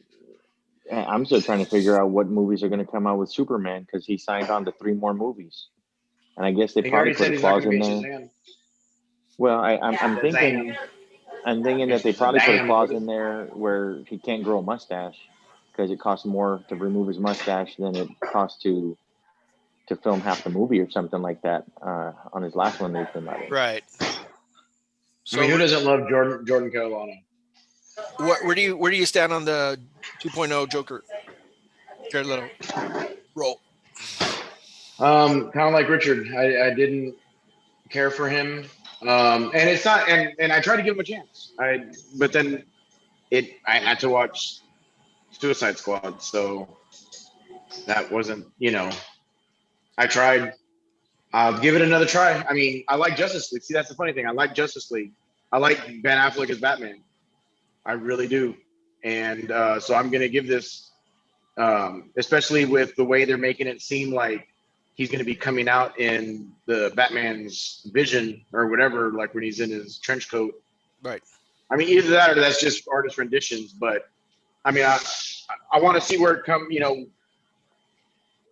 I'm still trying to figure out what movies are going to come out with Superman, because he signed on to 3 more movies, and I guess they probably put a clause in there. Well, I'm thinking that they probably put a clause in there where he can't grow a mustache, because it costs more to remove his mustache than it costs to film half the movie or something like that. On his last one, they filmed that. Right. So, I mean, who doesn't love Jordan Catalano? Where do you stand on the 2.0 Joker? Jared Leto role. Kind of like Richard, I didn't care for him, and it's not, and I tried to give him a chance. But then I had to watch Suicide Squad, so that wasn't, I tried. I'll give it another try. I mean, I like Justice League. See, that's the funny thing. I like Justice League. I like Ben Affleck as Batman. I really do. And so I'm going to give this, especially with the way they're making it seem like he's going to be coming out in the Batman's vision or whatever, like when he's in his trench coat. Right. I mean, either that or that's just artist renditions. But I mean, I want to see where it comes.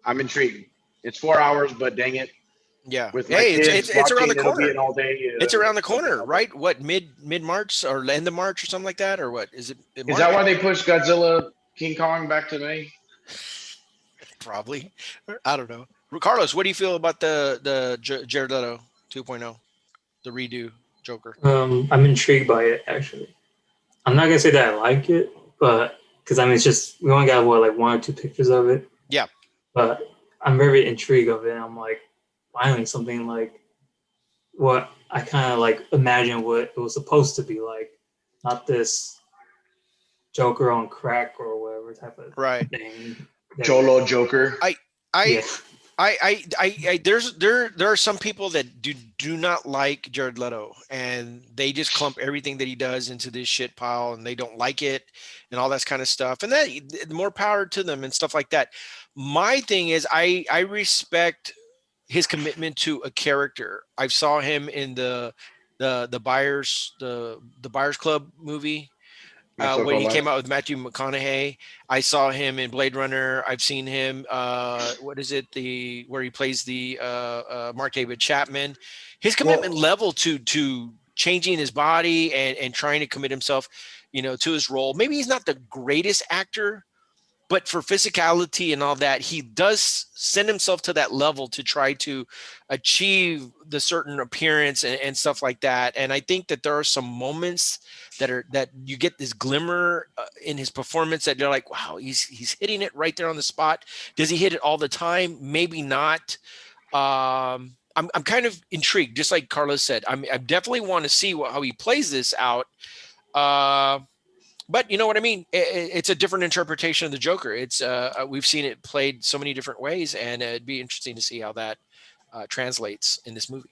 I'm intrigued. It's 4 hours, but dang it. Yeah. With it's around the corner. An all day, it's around the corner, right? What, mid March or end of March or something like that, or what? Is it? Is that why they pushed Godzilla King Kong back to May? Probably. I don't know. Carlos, what do you feel about the Jared Leto 2.0, the redo Joker? I'm intrigued by it, actually. I'm not gonna say that I like it, but because I mean, it's just, we only got 1 or 2 pictures of it. Yeah. But I'm very intrigued of it. I'm like, finally something like what I kind of like imagine what it was supposed to be like, not this Joker on crack or whatever type of thing. Cholo Joker. There are some people that do not like Jared Leto, and they just clump everything that he does into this shit pile, and they don't like it and all that kind of stuff. And that, more power to them and stuff like that. My thing is, I respect his commitment to a character. I saw him in the Buyers Club movie. When he came out with Matthew McConaughey. I saw him in Blade Runner. I've seen him, where he plays the Mark David Chapman. His commitment level to changing his body and trying to commit himself, to his role. Maybe he's not the greatest actor, but for physicality and all that, he does send himself to that level to try to achieve the certain appearance and stuff like that. And I think that there are some moments that you get this glimmer in his performance that you're like, wow, he's hitting it right there on the spot. Does he hit it all the time? Maybe not. I'm kind of intrigued, just like Carlos said. I definitely want to see how he plays this out. But you know what I mean? It's a different interpretation of the Joker. It's we've seen it played so many different ways, and it'd be interesting to see how that translates in this movie.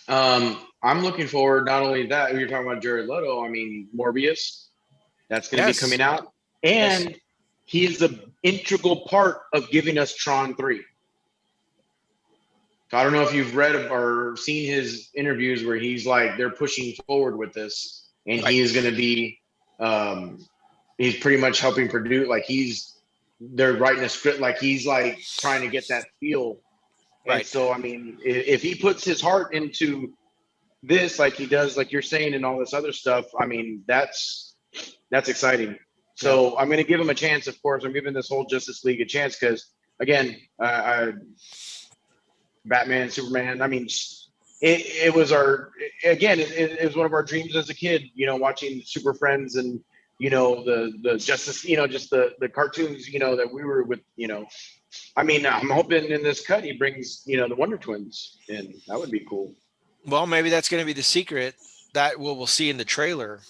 I'm looking forward. Not only that, you're talking about Jared Leto. I mean, Morbius, that's going to be coming out, and he is the integral part of giving us Tron 3. I don't know if you've read or seen his interviews where he's like, they're pushing forward with this. And he is going to be, he's pretty much helping produce, like they're writing a script, like he's like trying to get that feel. Right. And so, I mean, if he puts his heart into this, like he does, like you're saying, and all this other stuff, I mean, that's exciting. So I'm going to give him a chance. Of course, I'm giving this whole Justice League a chance because, again, Batman, Superman, I mean, it was it was one of our dreams as a kid, watching Super Friends and, the Justice, just the cartoons, that we were with, I mean, I'm hoping in this cut he brings, the Wonder Twins in. That would be cool. Well, maybe that's going to be the secret that we'll see in the trailer,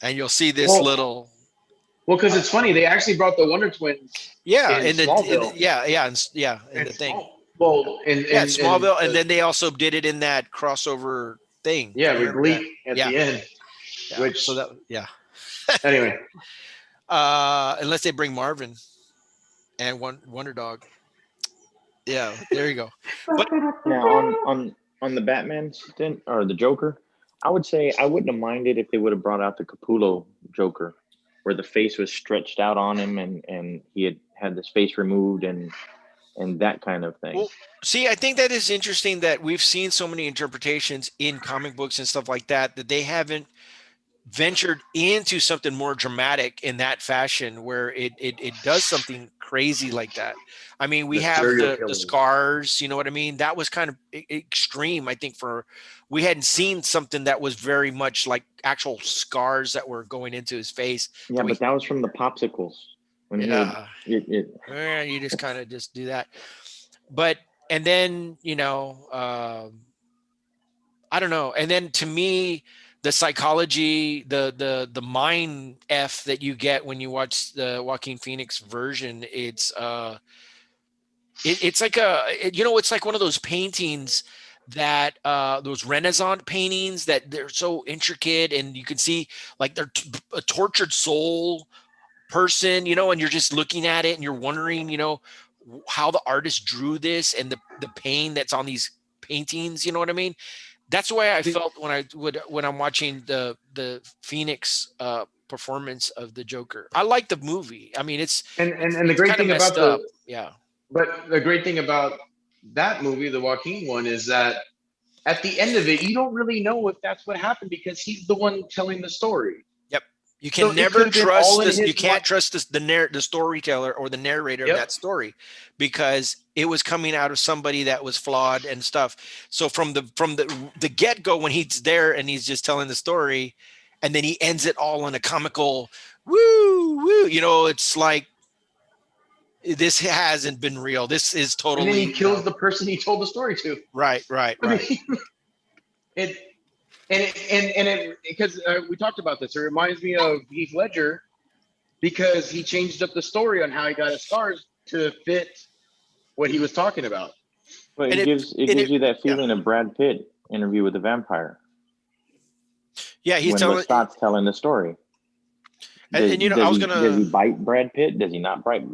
and you'll see this little. Well, because it's funny, they actually brought the Wonder Twins. Yeah, in Smallville. In the thing. Well, Smallville, and then they also did it in that crossover thing. Yeah, with Gleek at the end. Yeah. Which anyway, unless they bring Marvin and Wonder Dog. Yeah, there you go. But now on the Batman stint or the Joker, I would say I wouldn't have minded if they would have brought out the Capullo Joker, where the face was stretched out on him and he had his face removed and that kind of thing. well, see, I think that is interesting that we've seen so many interpretations in comic books and stuff like that they haven't ventured into something more dramatic in that fashion where it does something crazy like that. I mean, we The have serial the killers. scars, you know what I mean? That was kind of extreme, I think, for we hadn't seen something that was very much like actual scars that were going into his face. Yeah, but that was from the popsicles. When Yeah. it Yeah, you just kind of just do that. But and then, I don't know. And then to me, the psychology, the mind F that you get when you watch the Joaquin Phoenix version, it's it's like it's like one of those paintings that those Renaissance paintings that they're so intricate and you can see like they're a tortured soul person, and you're just looking at it and you're wondering, how the artist drew this and the pain that's on these paintings, you know what I mean? That's the way I felt when I'm watching the Phoenix performance of the Joker. I like the movie. I mean, it's the great thing about the great thing about that movie, the Joaquin one, is that at the end of it, you don't really know if that's what happened because he's the one telling the story. Yep. You can never trust this. You can't trust the storyteller or the narrator of that story because it was coming out of somebody that was flawed and stuff. So from the get-go, when he's there and he's just telling the story, and then he ends it all in a comical woo woo, it's like this hasn't been real. This is totally. And then he kills the person he told the story to. Right. I mean, because we talked about this, it reminds me of Heath Ledger because he changed up the story on how he got his scars to fit what he was talking about. But it gives you that feeling of Brad Pitt Interview with the Vampire. Yeah, he's when Scott's telling the story. Does he bite Brad Pitt? Does he not bite?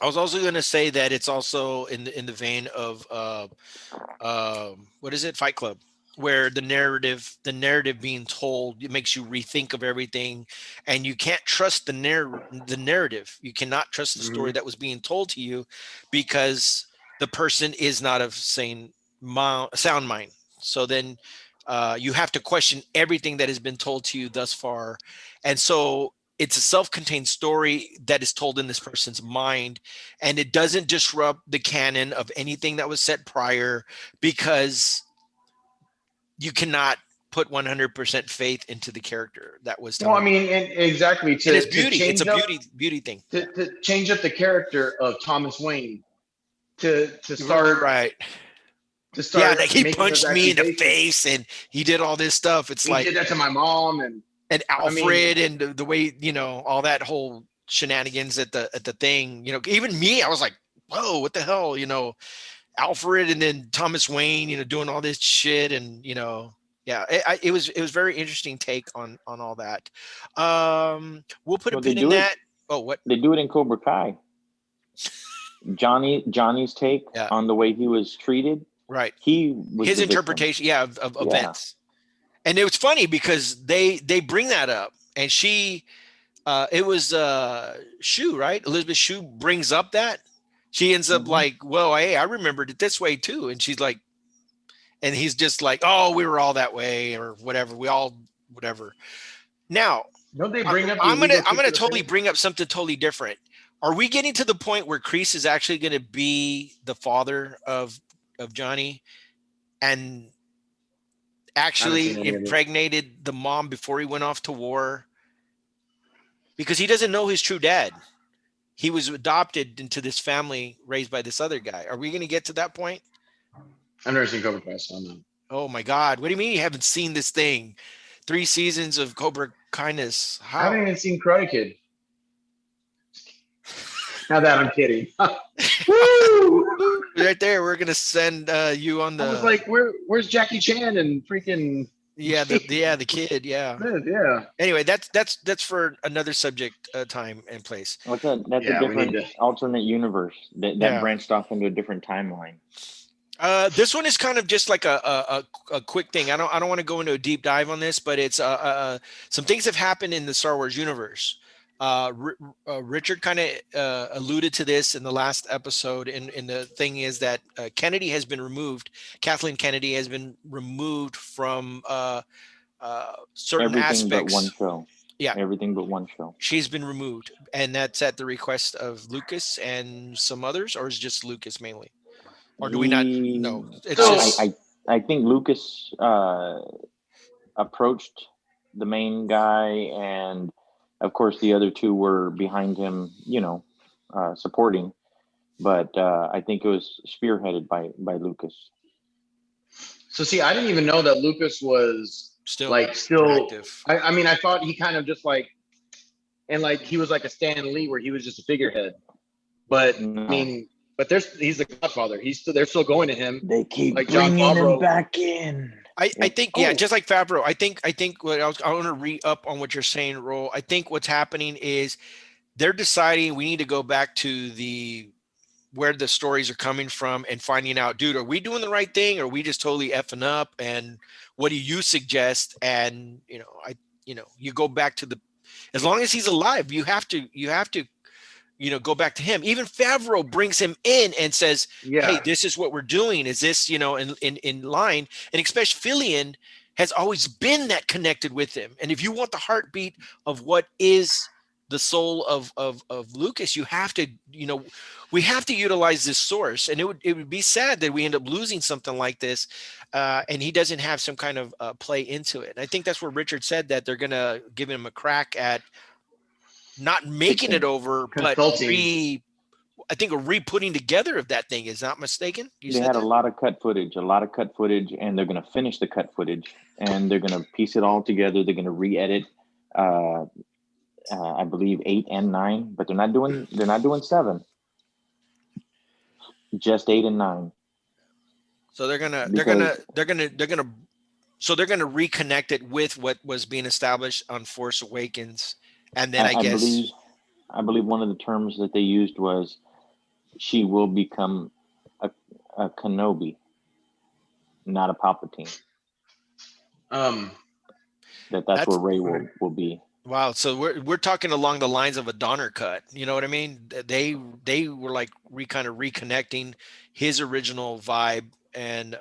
I was also going to say that it's also in the vein of what is it, Fight Club, where the narrative being told, it makes you rethink of everything, and you can't trust the narrative. You cannot trust the story that was being told to you because the person is not of sound mind. So then you have to question everything that has been told to you thus far, and so it's a self-contained story that is told in this person's mind, and it doesn't disrupt the canon of anything that was set prior because you cannot put 100% faith into the character that was telling. Well, I mean, exactly. And it's beauty. It's a beauty thing. To change up the character of Thomas Wayne to start right. To start. Yeah, he punched me in the face and he did all this stuff. It's like he did that to my mom and Alfred and the way, all that whole shenanigans at the thing, even me, I was like, whoa, what the hell, Alfred and then Thomas Wayne, doing all this shit. And, it was very interesting take on all that. We'll put a pin in that. What? They do it in Cobra Kai. Johnny's take on the way he was treated. Right. His interpretation, of events. And it was funny because they bring that up, and she, it was Shue, right? Elizabeth Shue brings up that she ends up like, well, hey, I remembered it this way too, and she's like, and he's just like, oh, we were all that way or whatever, we all whatever. Now, don't they bring up? I'm gonna totally bring up something totally different. Are we getting to the point where Kreese is actually going to be the father of Johnny, and actually impregnated the mom before he went off to war? Because he doesn't know his true dad. He was adopted into this family raised by this other guy. Are we going to get to that point? I've never seen Cobra Kai, so I'm not. Oh my God. What do you mean you haven't seen this thing? 3 seasons of Cobra Kindness. How? I haven't even seen Karate Kid. Now that I'm kidding. Woo! Right there. We're going to send you on the... I was like, where's Jackie Chan and freaking... Yeah, the kid. Yeah. Yeah. Anyway, that's for another subject, time and place. What's that? That's a Yeah, we need different to. alternate universe that Yeah. branched off into a different timeline. This one is kind of just like a quick thing. I don't want to go into a deep dive on this, but it's some things have happened in the Star Wars universe. Richard kind of alluded to this in the last episode, and the thing is that Kennedy has been removed. Kathleen Kennedy has been removed from certain Everything but aspects. one show. Yeah, everything but one show. She's been removed, and that's at the request of Lucas and some others, or is it just Lucas mainly? Or do we not know? It's just I think Lucas approached the main guy, and of course the other two were behind him, supporting. But I think it was spearheaded by Lucas. So see, I didn't even know that Lucas was still active. I mean, I thought he kind of just and he was like a Stan Lee, where he was just a figurehead. But no. I mean. But he's the Godfather. They're still going to him. They keep bringing him back in. I think just like Favreau. I think what I want to re-up on what you're saying, Ro. I think what's happening is they're deciding we need to go back to where the stories are coming from and finding out, dude, are we doing the right thing, or are we just totally effing up? And what do you suggest? And you go back to as long as he's alive, you have to go back to him. Even Favreau brings him in and says, hey, this is what we're doing. Is this, in line? And especially Fillion has always been that connected with him. And if you want the heartbeat of what is the soul of Lucas, you have to, we have to utilize this source. And it would be sad that we end up losing something like this. And he doesn't have some kind of play into it. And I think that's where Richard said that they're going to give him a crack at not making it over, but I think a re-putting together of that thing is not mistaken. They had a lot of cut footage, and they're going to finish the cut footage, and they're going to piece it all together. They're going to re-edit, I believe 8 and 9, but they're not doing 7, just 8 and 9. So they're gonna reconnect it with what was being established on Force Awakens. And then I believe one of the terms that they used was she will become a Kenobi, not a Palpatine. That's where Rey will be. Wow. So we're talking along the lines of a Donner cut. You know what I mean? They were like kind of reconnecting his original vibe, and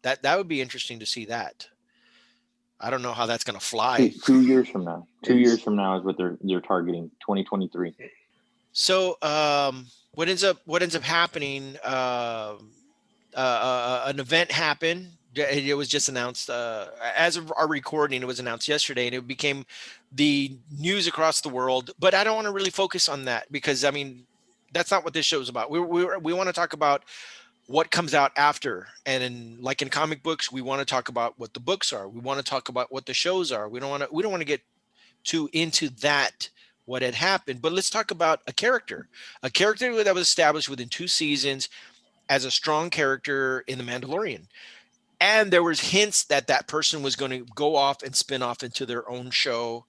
that would be interesting to see that. I don't know how that's going to fly. 2 years from now. 2 years from now is what they're targeting. 2023. So what ends up happening? An event happened. It was just announced as of our recording. It was announced yesterday, and it became the news across the world. But I don't want to really focus on that because I mean that's not what this show is about. We want to talk about what comes out after. And in comic books, we want to talk about what the books are. We want to talk about what the shows are. We don't want to get too into that, what had happened, but let's talk about a character that was established within 2 seasons as a strong character in The Mandalorian. And there was hints that person was going to go off and spin off into their own show,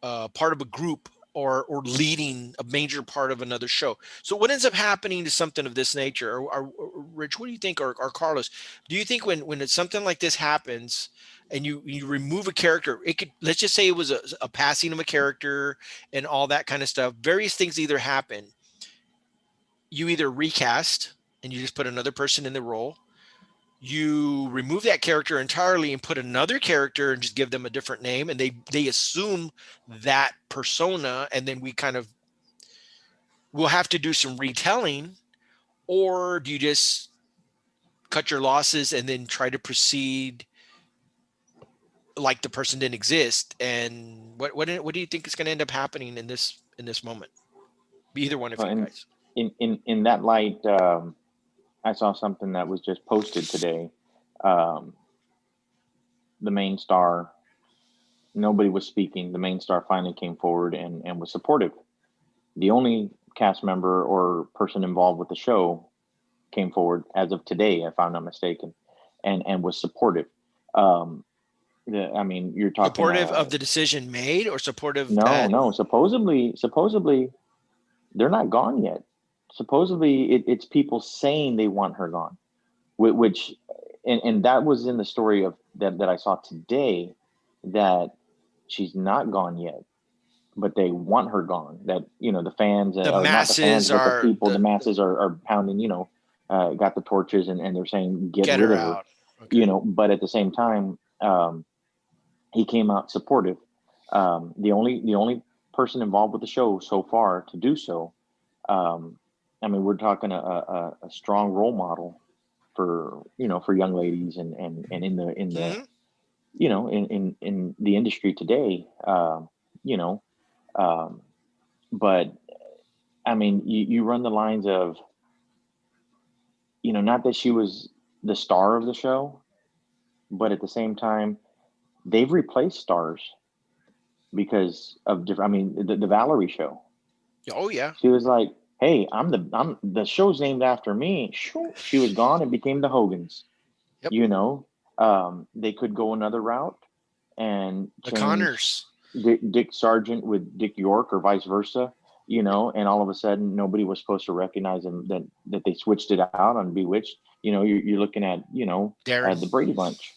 part of a group, or leading a major part of another show. So what ends up happening to something of this nature? Or Rich, what do you think? Or Carlos, do you think when it's something like this happens and you remove a character, it could, let's just say it was a passing of a character and all that kind of stuff, various things either happen. You either recast and you just put another person in the role. You remove that character entirely and put another character and just give them a different name, and they assume that persona, and then we'll have to do some retelling. Or do you just cut your losses and then try to proceed like the person didn't exist? And what do you think is going to end up happening in this moment? Either one of you guys. In that light, I saw something that was just posted today. The main star, nobody was speaking. The main star finally came forward and was supportive. The only cast member or person involved with the show came forward as of today, if I'm not mistaken, and was supportive. I mean, you're talking supportive of the decision made, or supportive that no. Supposedly, they're not gone yet. Supposedly, it's people saying they want her gone, which, and that was in the story of that I saw today, that she's not gone yet, but they want her gone. That the fans, the or not the fans, masses but the are people, the masses are pounding. Got the torches and they're saying get rid her of her. out. Okay. But at the same time, he came out supportive. The only person involved with the show so far to do so. I mean, we're talking a strong role model for young ladies and in the in the industry today. But I mean, you run the lines of not that she was the star of the show, but at the same time, they've replaced stars because of different. I mean, the Valerie show. Oh yeah. She was like, "Hey, I'm the show's named after me." She was gone and became the Hogans. Yep. They could go another route and the change Connors. Dick Sargent with Dick York or vice versa. And all of a sudden nobody was supposed to recognize them. That they switched it out on Bewitched. You're looking at the Brady Bunch.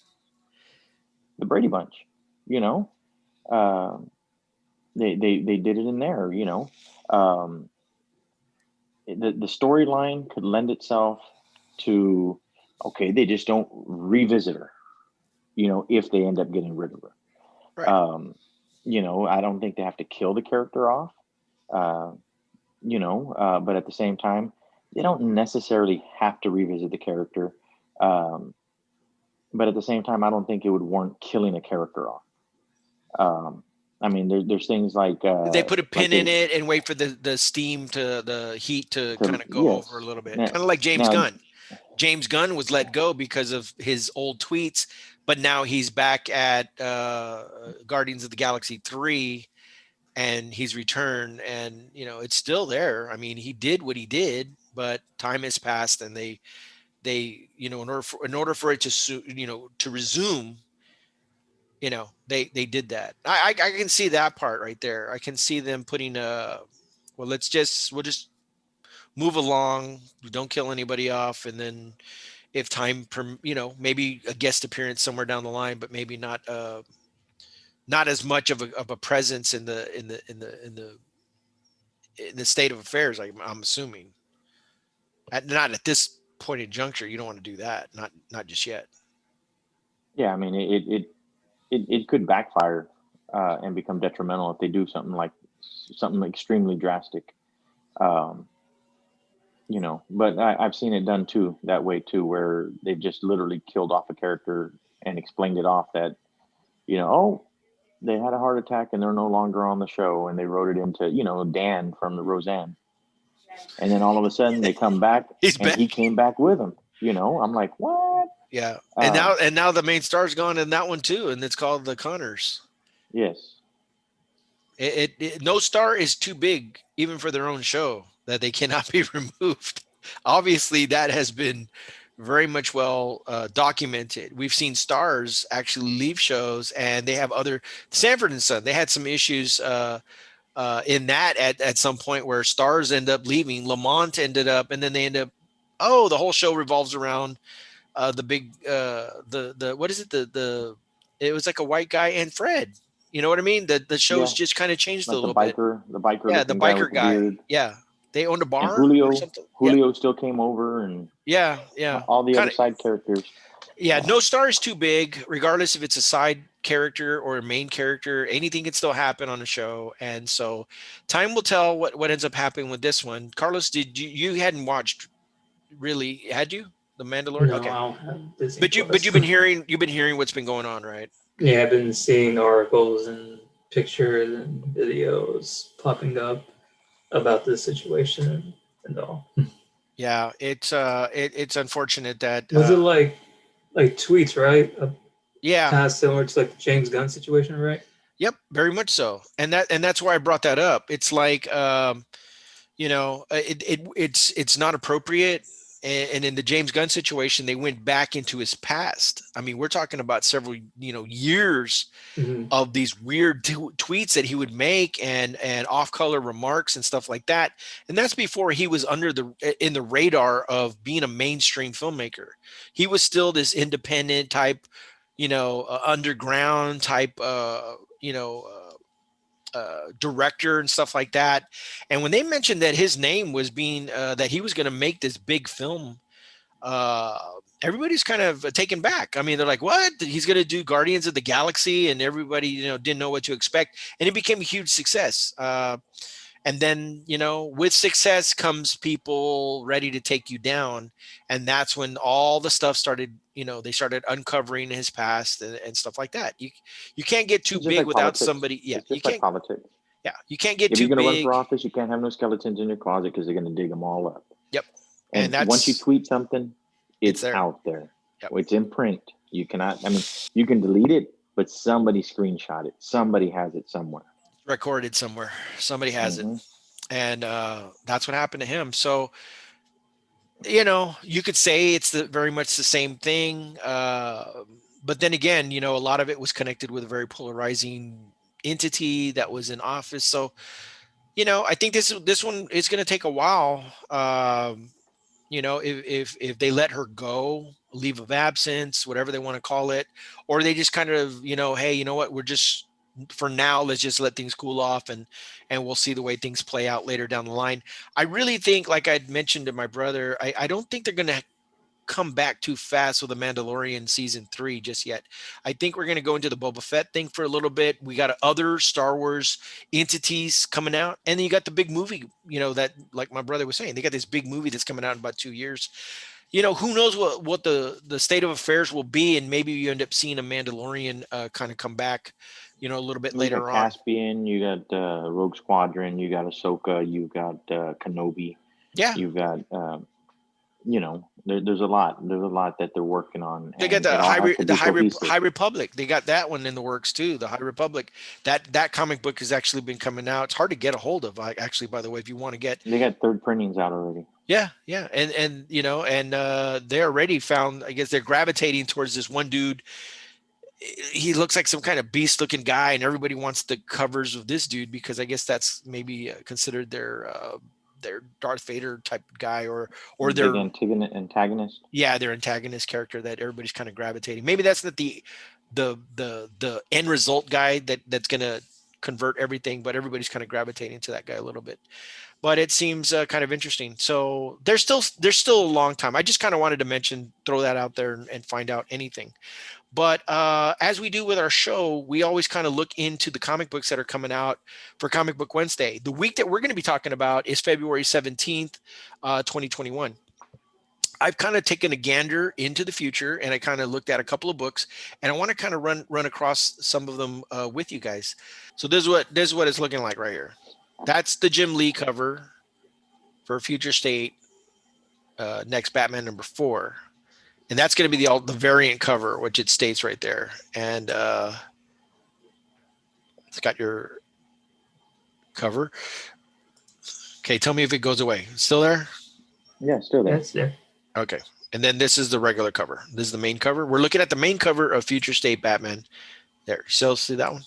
The Brady Bunch. They did it in there. The storyline could lend itself to, okay, they just don't revisit her, if they end up getting rid of her. Right. I don't think they have to kill the character off, but at the same time, they don't necessarily have to revisit the character. But at the same time, I don't think it would warrant killing a character off. I mean, there's things like they put a pin in it and wait for the heat to kind of go over a little bit, kind of like James Gunn. James Gunn was let go because of his old tweets, but now he's back at Guardians of the Galaxy 3, and he's returned, and it's still there. I mean, he did what he did, but time has passed, and they in order for it to resume. They did that. I can see that part right there. I can see them putting we'll just move along. Don't kill anybody off. And then if time, maybe a guest appearance somewhere down the line, but maybe not as much of a presence in the state of affairs. I'm assuming not at this point in juncture. You don't want to do that. Not just yet. Yeah. I mean, it could backfire and become detrimental if they do something extremely drastic. But I've seen it done too, that way too, where they've just literally killed off a character and explained it off that, they had a heart attack and they're no longer on the show, and they wrote it into, Dan from the Roseanne. And then all of a sudden they come back and he came back with them. I'm like, what? Yeah. And now the main star's gone in that one too, and it's called the Connors. Yes. No star is too big, even for their own show, that they cannot be removed. Obviously, that has been very much well documented. We've seen stars actually leave shows, and they have other Sanford and Son. They had some issues in that at some point where stars end up leaving. Lamont ended up, and then they end up. Oh, the whole show revolves around the big the what is it it was like a white guy and Fred. You know what I mean? The show's just kind of changed a little bit. The biker. Yeah, the biker guy. Yeah, they owned a bar. And Julio, or something. Julio still came over, and yeah, all the other side characters. Yeah, no star is too big, regardless if it's a side character or a main character. Anything can still happen on a show, and so time will tell what ends up happening with this one. Carlos, did you hadn't watched really? Had you The Mandalorian? No, okay, I don't have Disney but you've been hearing what's been going on, right? Yeah, I've been seeing articles and pictures and videos popping up about this situation and all. Yeah, it's unfortunate that was it like tweets, right? Yeah, kind of similar to like the James Gunn situation, right? Yep, very much so, and that's why I brought that up. It's like it's not appropriate and in the James Gunn situation, they went back into his past. I mean, we're talking about several, years of these weird tweets that he would make and off-color remarks and stuff like that. And that's before he was in the radar of being a mainstream filmmaker. He was still this independent type, underground type, director and stuff like that. And when they mentioned that his name was being that he was going to make this big film, everybody's kind of taken back. I mean, they're like, what? He's going to do Guardians of the Galaxy, and everybody didn't know what to expect, and it became a huge success. And then with success comes people ready to take you down, and that's when all the stuff started. They started uncovering his past and stuff like that. You can't get too big without politics. somebody. Yeah, it's just like politics. Yeah, you can't get if too you're going to big. run for office, you can't have no skeletons in your closet because they're going to dig them all up. Yep. And once you tweet something, it's out there. Yep. It's in print. You cannot. I mean, you can delete it, but somebody screenshot it. Somebody has it somewhere. Recorded somewhere. Somebody has it. And that's what happened to him. So, you could say it's very much the same thing. But then again, a lot of it was connected with a very polarizing entity that was in office. So, I think this one is going to take a while. If they let her go, leave of absence, whatever they want to call it, or they just kind of, hey, you know what, we're just, for now, let's just let things cool off and we'll see the way things play out later down the line. I really think, like I'd mentioned to my brother, I don't think they're going to come back too fast with the Mandalorian season 3 just yet. I think we're going to go into the Boba Fett thing for a little bit. We got other Star Wars entities coming out, and then you got the big movie, that, like my brother was saying, they got this big movie that's coming out in about 2 years. Who knows what the state of affairs will be, and maybe you end up seeing a Mandalorian kind of come back, a little bit later on. Caspian, you got Rogue Squadron, you got Ahsoka, you got Kenobi. Yeah. You've got, there's a lot. There's a lot that they're working on. They got the High Republic. They got that one in the works too. The High Republic. That comic book has actually been coming out. It's hard to get a hold of. Actually, by the way, if you want to get. They got third printings out already. Yeah, and they already found. I guess they're gravitating towards this one dude. He looks like some kind of beast looking guy, and everybody wants the covers of this dude because I guess that's maybe considered their Darth Vader type guy or their antagonist. Yeah, their antagonist character that everybody's kind of gravitating. Maybe that's not the end result guy that's going to convert everything, but everybody's kind of gravitating to that guy a little bit. But it seems kind of interesting. So there's still a long time. I just kind of wanted to throw that out there and find out anything. But as we do with our show, we always kind of look into the comic books that are coming out for Comic Book Wednesday. The week that we're going to be talking about is February 17th, 2021. I've kind of taken a gander into the future, and I kind of looked at a couple of books, and I want to kind of run across some of them with you guys. So this is what it's looking like right here. That's the Jim Lee cover for Future State, next Batman number 4. And that's going to be the variant cover, which it states right there. And it's got your cover. Okay, tell me if it goes away. Still there? Yeah, still there. That's there. Okay. And then this is the regular cover. This is the main cover. We're looking at the main cover of Future State Batman. There. So see that one?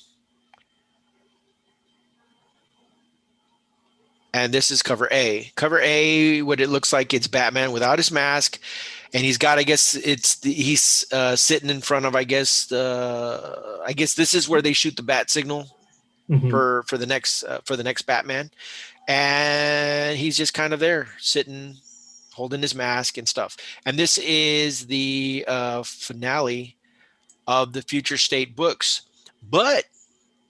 And this is cover A. Cover A, what it looks like, it's Batman without his mask. And he's got, I guess he's sitting in front of, I guess this is where they shoot the bat signal for the next Batman. And he's just kind of there sitting, holding his mask and stuff. And this is the finale of the Future State books. But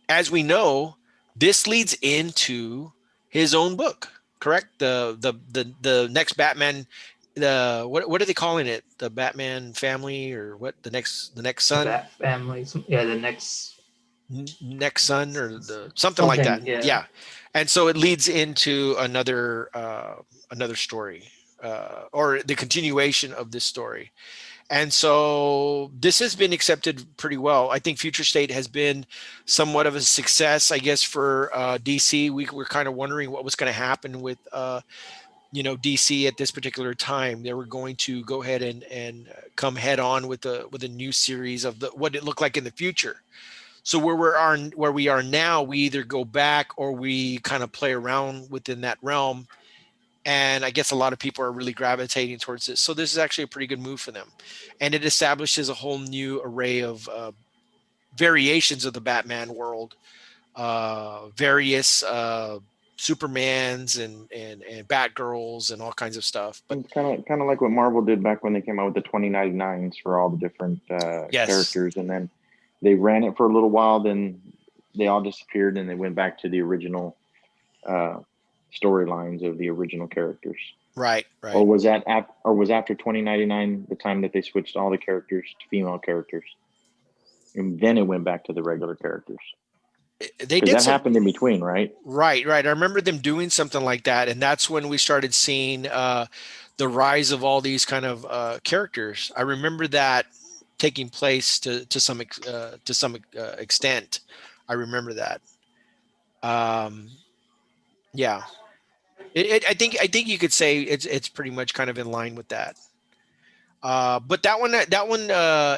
as we know, this leads into his own book, correct? The next Batman. What are they calling it? The Batman family, or what? The next son. Bat family. Yeah, the next son, or something like that. Yeah. And so it leads into another story, or the continuation of this story. And so this has been accepted pretty well. I think Future State has been somewhat of a success, I guess, for DC. We were kind of wondering what was going to happen with DC at this particular time. They were going to go ahead and come head on with a new series of what it looked like in the future. So where we are now, we either go back or we kind of play around within that realm. And I guess a lot of people are really gravitating towards this. So this is actually a pretty good move for them. And it establishes a whole new array of variations of the Batman world, various Supermans and Batgirls and all kinds of stuff. But kind of like what Marvel did back when they came out with the 2099s for all the different yes. characters, and then they ran it for a little while, then they all disappeared, and they went back to the original storylines of the original characters. Right. Or was after 2099 the time that they switched all the characters to female characters, and then it went back to the regular characters? That happened in between, right? Right. I remember them doing something like that, and that's when we started seeing the rise of all these kind of characters. I remember that taking place to some extent. I remember that. Yeah. I think you could say it's pretty much kind of in line with that. But that one,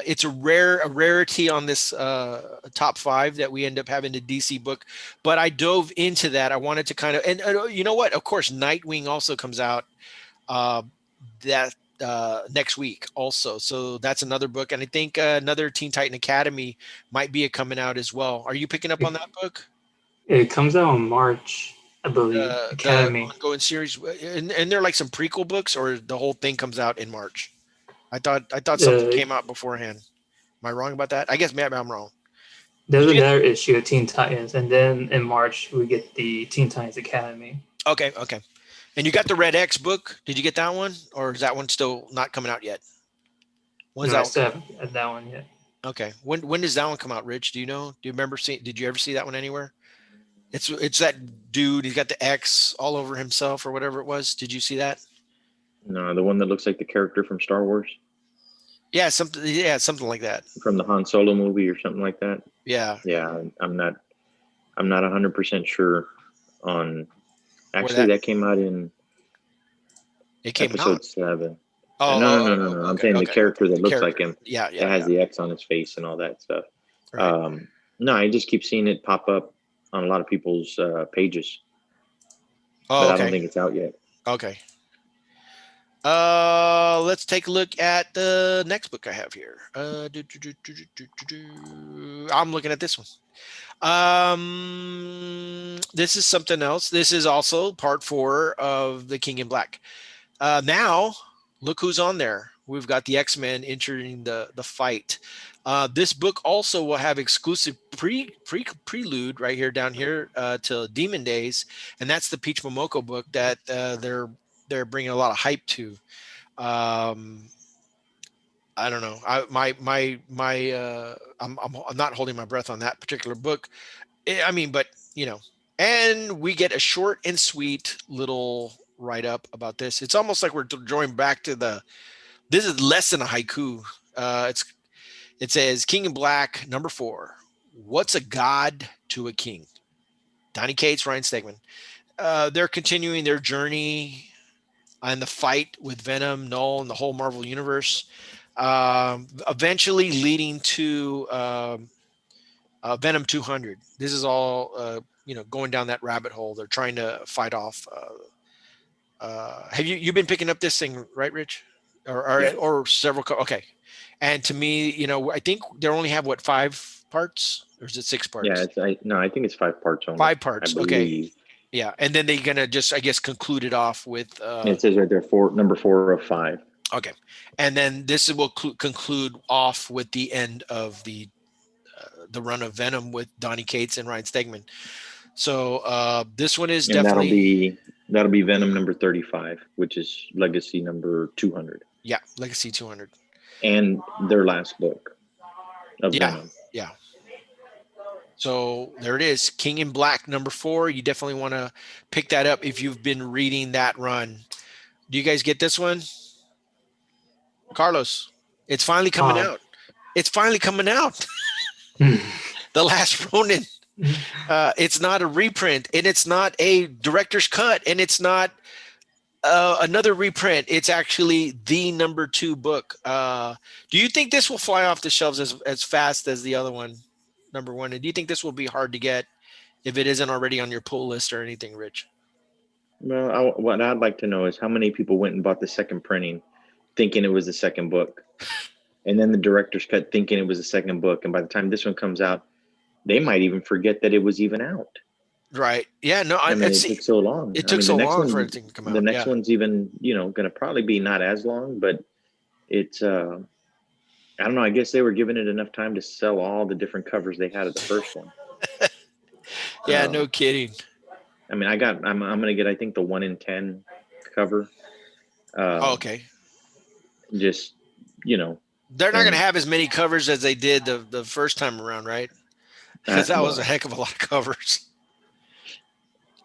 it's a rarity on this top 5 that we end up having the DC book. But I dove into that. I wanted to kind of, and you know what? Of course, Nightwing also comes out that next week also. So that's another book, and I think another Teen Titan Academy might be coming out as well. Are you picking up on that book? It comes out in March, I believe. Academy. The ongoing series, and they're like some prequel books, or the whole thing comes out in March. I thought something came out beforehand. Am I wrong about that? I guess maybe I'm wrong. There's another issue of Teen Titans, and then in March we get the Teen Titans Academy. Okay. And you got the Red X book. Did you get that one, or is that one still not coming out yet? I still haven't got that one yet. Okay. When does that one come out, Rich? Do you know? Do you remember seeing? Did you ever see that one anywhere? It's that dude. He's got the X all over himself, or whatever it was. Did you see that? No, the one that looks like the character from Star Wars. Yeah, something like that. From the Han Solo movie or something like that. Yeah. Yeah, I'm not 100% sure on. Actually, that came out in episode 7. Oh, no. I'm saying the character that looks like him. Yeah. That has the X on his face and all that stuff. Right. No, I just keep seeing it pop up on a lot of people's pages. Oh, but I don't think it's out yet. Okay. Let's take a look at the next book I have here. I'm looking at this one. This is something else. This is also part 4 of the King in Black. Now, look who's on there. We've got the X-Men entering the fight. This book also will have exclusive prelude right here down here to Demon Days, and that's the Peach Momoko book that they're bringing a lot of hype to. I don't know. I'm not holding my breath on that particular book. But and we get a short and sweet little write up about this. It's almost like we're drawing back to this is less than a haiku. It says King in Black number 4. What's a god to a king? Donny Cates, Ryan Stegman. They're continuing their journey and the fight with Venom, Null, and the whole Marvel universe, eventually leading to Venom 200. This is all going down that rabbit hole. They're trying to fight off. Have you been picking up this thing, right, Rich? Or several? Okay. And to me, I think they only have 5 parts, or is it 6 parts? Yeah, I think it's 5 parts only. 5 parts. Okay. Yeah, and then they're gonna just, I guess, conclude it off with. It says right there, number 4 of 5. Okay, and then this will conclude off with the end of the run of Venom with Donny Cates and Ryan Stegman. So this one is definitely that'll be Venom number 35, which is Legacy number 200. Yeah, Legacy 200. And their last book of Venom. Yeah. So there it is, King in Black number 4. You definitely want to pick that up if you've been reading that run. Do you guys get this one? Carlos, it's finally coming out. It's finally coming out. The Last Ronin. It's not a reprint, and it's not a director's cut, and it's not another reprint. It's actually the #2 book. Do you think this will fly off the shelves as fast as the other one, #1? And do you think this will be hard to get if it isn't already on your pull list or anything, Rich? Well, what I'd like to know is how many people went and bought the second printing thinking it was the second book. And then the director's cut thinking it was the second book. And by the time this one comes out, they might even forget that it was even out. Right. Yeah. No, I mean, it took so long. It took so long for everything to come out. The next one's even, going to probably be not as long, but it's, I don't know. I guess they were giving it enough time to sell all the different covers they had of the first one. Yeah, no kidding. I mean, I'm going to get, I think, the 1 in 10 cover. Okay. Just, They're not going to have as many covers as they did the first time around, right? Because that was a heck of a lot of covers.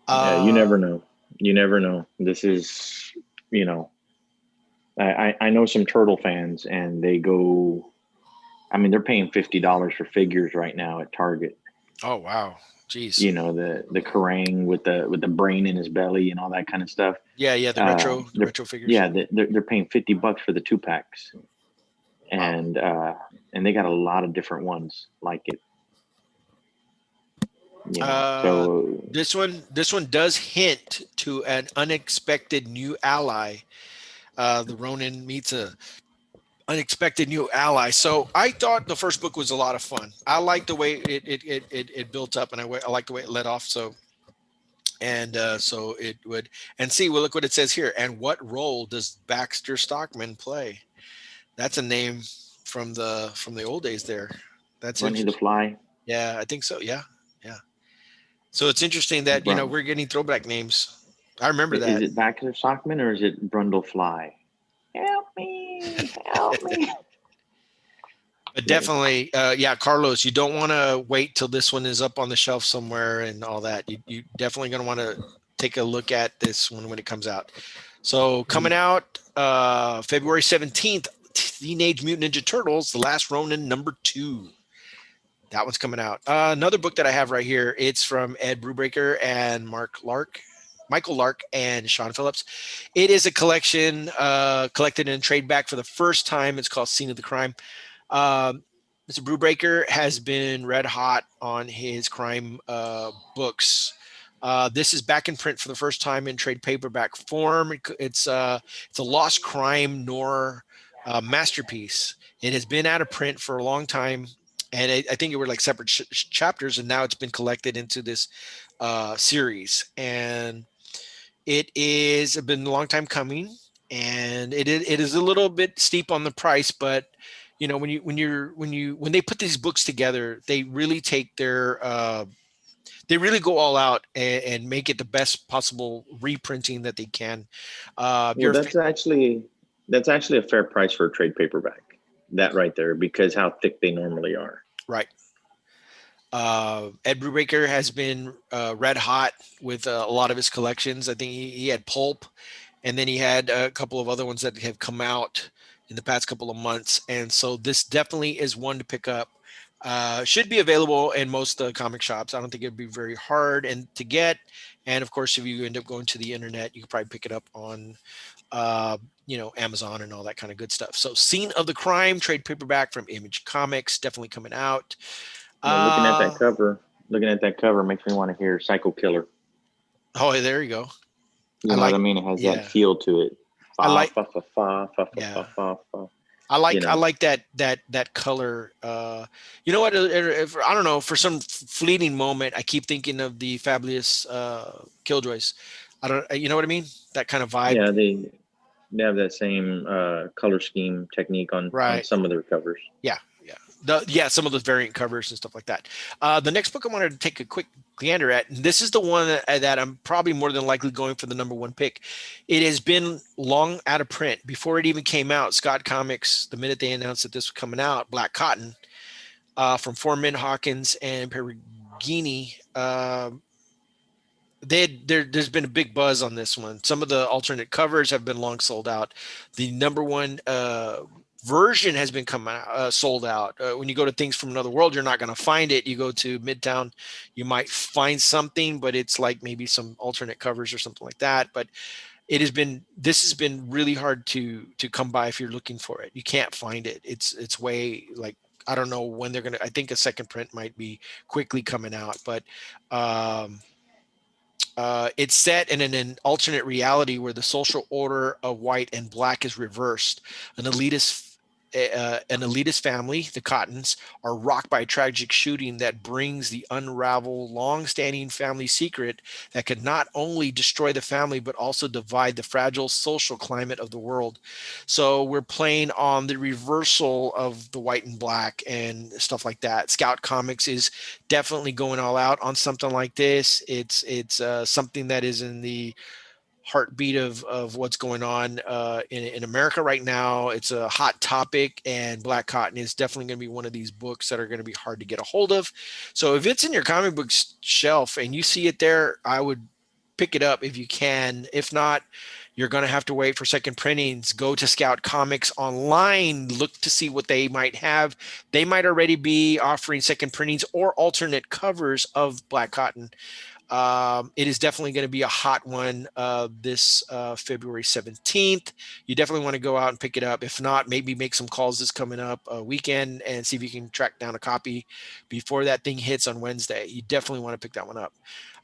Yeah, you never know. You never know. This is, I know some Turtle fans, and they go, I mean, they're paying $50 for figures right now at Target. Oh, wow. Jeez. The Kerrang with the brain in his belly and all that kind of stuff. Yeah, the retro figures. Yeah, they're paying $50 for the 2-packs. And and they got a lot of different ones like it. So this one does hint to an unexpected new ally. The Ronin meets a unexpected new ally. So I thought the first book was a lot of fun. I liked the way it built up, and I liked the way it led off. So it would, and see, well, look what it says here. And what role does Baxter Stockman play? That's a name from the old days there. That's Running the Fly. Yeah, I think so. Yeah. So it's interesting that we're getting throwback names. I remember that. Is it Baxter Stockman or is it Brundle Fly? Help me! Help me! But definitely, Carlos, you don't want to wait till this one is up on the shelf somewhere and all that. You definitely going to want to take a look at this one when it comes out. So coming out February 17th, Teenage Mutant Ninja Turtles: The Last Ronin #2. That one's coming out. Another book that I have right here, it's from Ed Brubaker and Michael Lark and Sean Phillips. It is a collection collected in trade back for the first time. It's called Scene of the Crime. Mr. Brubaker has been red hot on his crime books. This is back in print for the first time in trade paperback form. It's a lost crime noir masterpiece. It has been out of print for a long time. And I think it were like separate chapters, and now it's been collected into this series. And it is been a long time coming, and it is a little bit steep on the price. But when they put these books together, they really take they really go all out and make it the best possible reprinting that they can. That's actually a fair price for a trade paperback. That right there, because how thick they normally are. Right. Ed Brubaker has been red hot with a lot of his collections. I think he had Pulp, and then he had a couple of other ones that have come out in the past couple of months. And so this definitely is one to pick up. Should be available in most comic shops. I don't think it'd be very hard to get. And of course, if you end up going to the internet, you can probably pick it up on Amazon and all that kind of good stuff. So Scene of the Crime, trade paperback from Image Comics, definitely coming out. Looking at that cover makes me want to hear Psycho Killer. Oh, there you go. You know what I mean? It has that feel to it. I like that color. You know what? I don't know. For some fleeting moment, I keep thinking of the Fabulous Killjoys. You know what I mean? That kind of vibe. Yeah, they have that same color scheme technique on some of their covers. Some of those variant covers and stuff like that. The next book I wanted to take a quick gander at, and this is the one that I'm probably more than likely going for the #1 pick. It has been long out of print. Before it even came out, Scott Comics, the minute they announced that this was coming out, Black Cotton, from Foreman, Hawkins, and Perugini, there's been a big buzz on this one. Some of the alternate covers have been long sold out. The #1 version has been sold out. When you go to Things from Another World, you're not going to find it. You go to Midtown, you might find something, but it's like maybe some alternate covers or something like that. But this has been really hard to come by if you're looking for it. You can't find it. It's way, like, I don't know when they're gonna. I think a second print might be quickly coming out, but um, it's set in an alternate reality where the social order of white and black is reversed. An elitist family, the Cottons, are rocked by a tragic shooting that brings the unravel long-standing family secret that could not only destroy the family but also divide the fragile social climate of the world. So we're playing on the reversal of the white and black and stuff like that. Scout Comics is definitely going all out on something like this. It's something that is in the heartbeat of what's going on in America right now. It's a hot topic, and Black Cotton is definitely going to be one of these books that are going to be hard to get a hold of. So if it's in your comic book shelf and you see it there, I would pick it up if you can. If not, you're going to have to wait for second printings. Go to Scout Comics online, look to see what they might have. They might already be offering second printings or alternate covers of Black Cotton. It is definitely going to be a hot one this February 17th. You definitely want to go out and pick it up. If not, maybe make some calls this coming up weekend and see if you can track down a copy before that thing hits on Wednesday. You definitely want to pick that one up.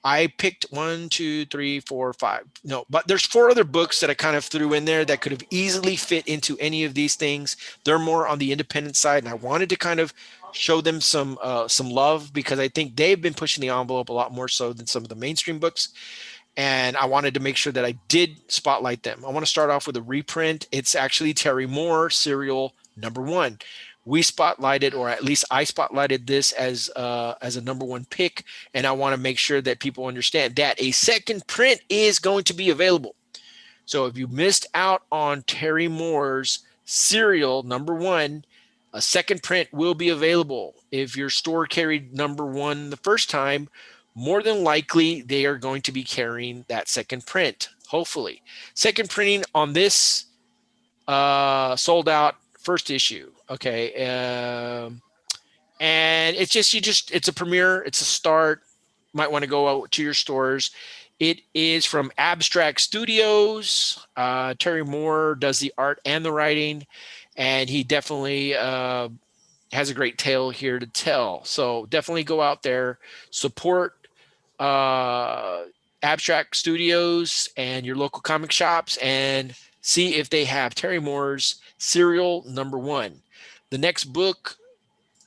I picked 1, 2, 3, 4, 5. No, but there's 4 other books that I kind of threw in there that could have easily fit into any of these things. They're more on the independent side, and I wanted to kind of show them some love because I think they've been pushing the envelope a lot more so than some of the mainstream books. And I wanted to make sure that I did spotlight them. I want to start off with a reprint. It's actually Terry Moore, Serial #1. We spotlighted, or at least I spotlighted this as a #1 pick, and I want to make sure that people understand that a second print is going to be available. So if you missed out on Terry Moore's Serial #1, a second print will be available. If your store carried #1 the first time, more than likely they are going to be carrying that second print, hopefully. Second printing on this sold out first issue. Okay. And it's it's a premiere. It's a start. Might want to go out to your stores. It is from Abstract Studios. Terry Moore does the art and the writing, and he definitely has a great tale here to tell. So definitely go out there, support Abstract Studios and your local comic shops, and see if they have Terry Moore's Serial #1. The next book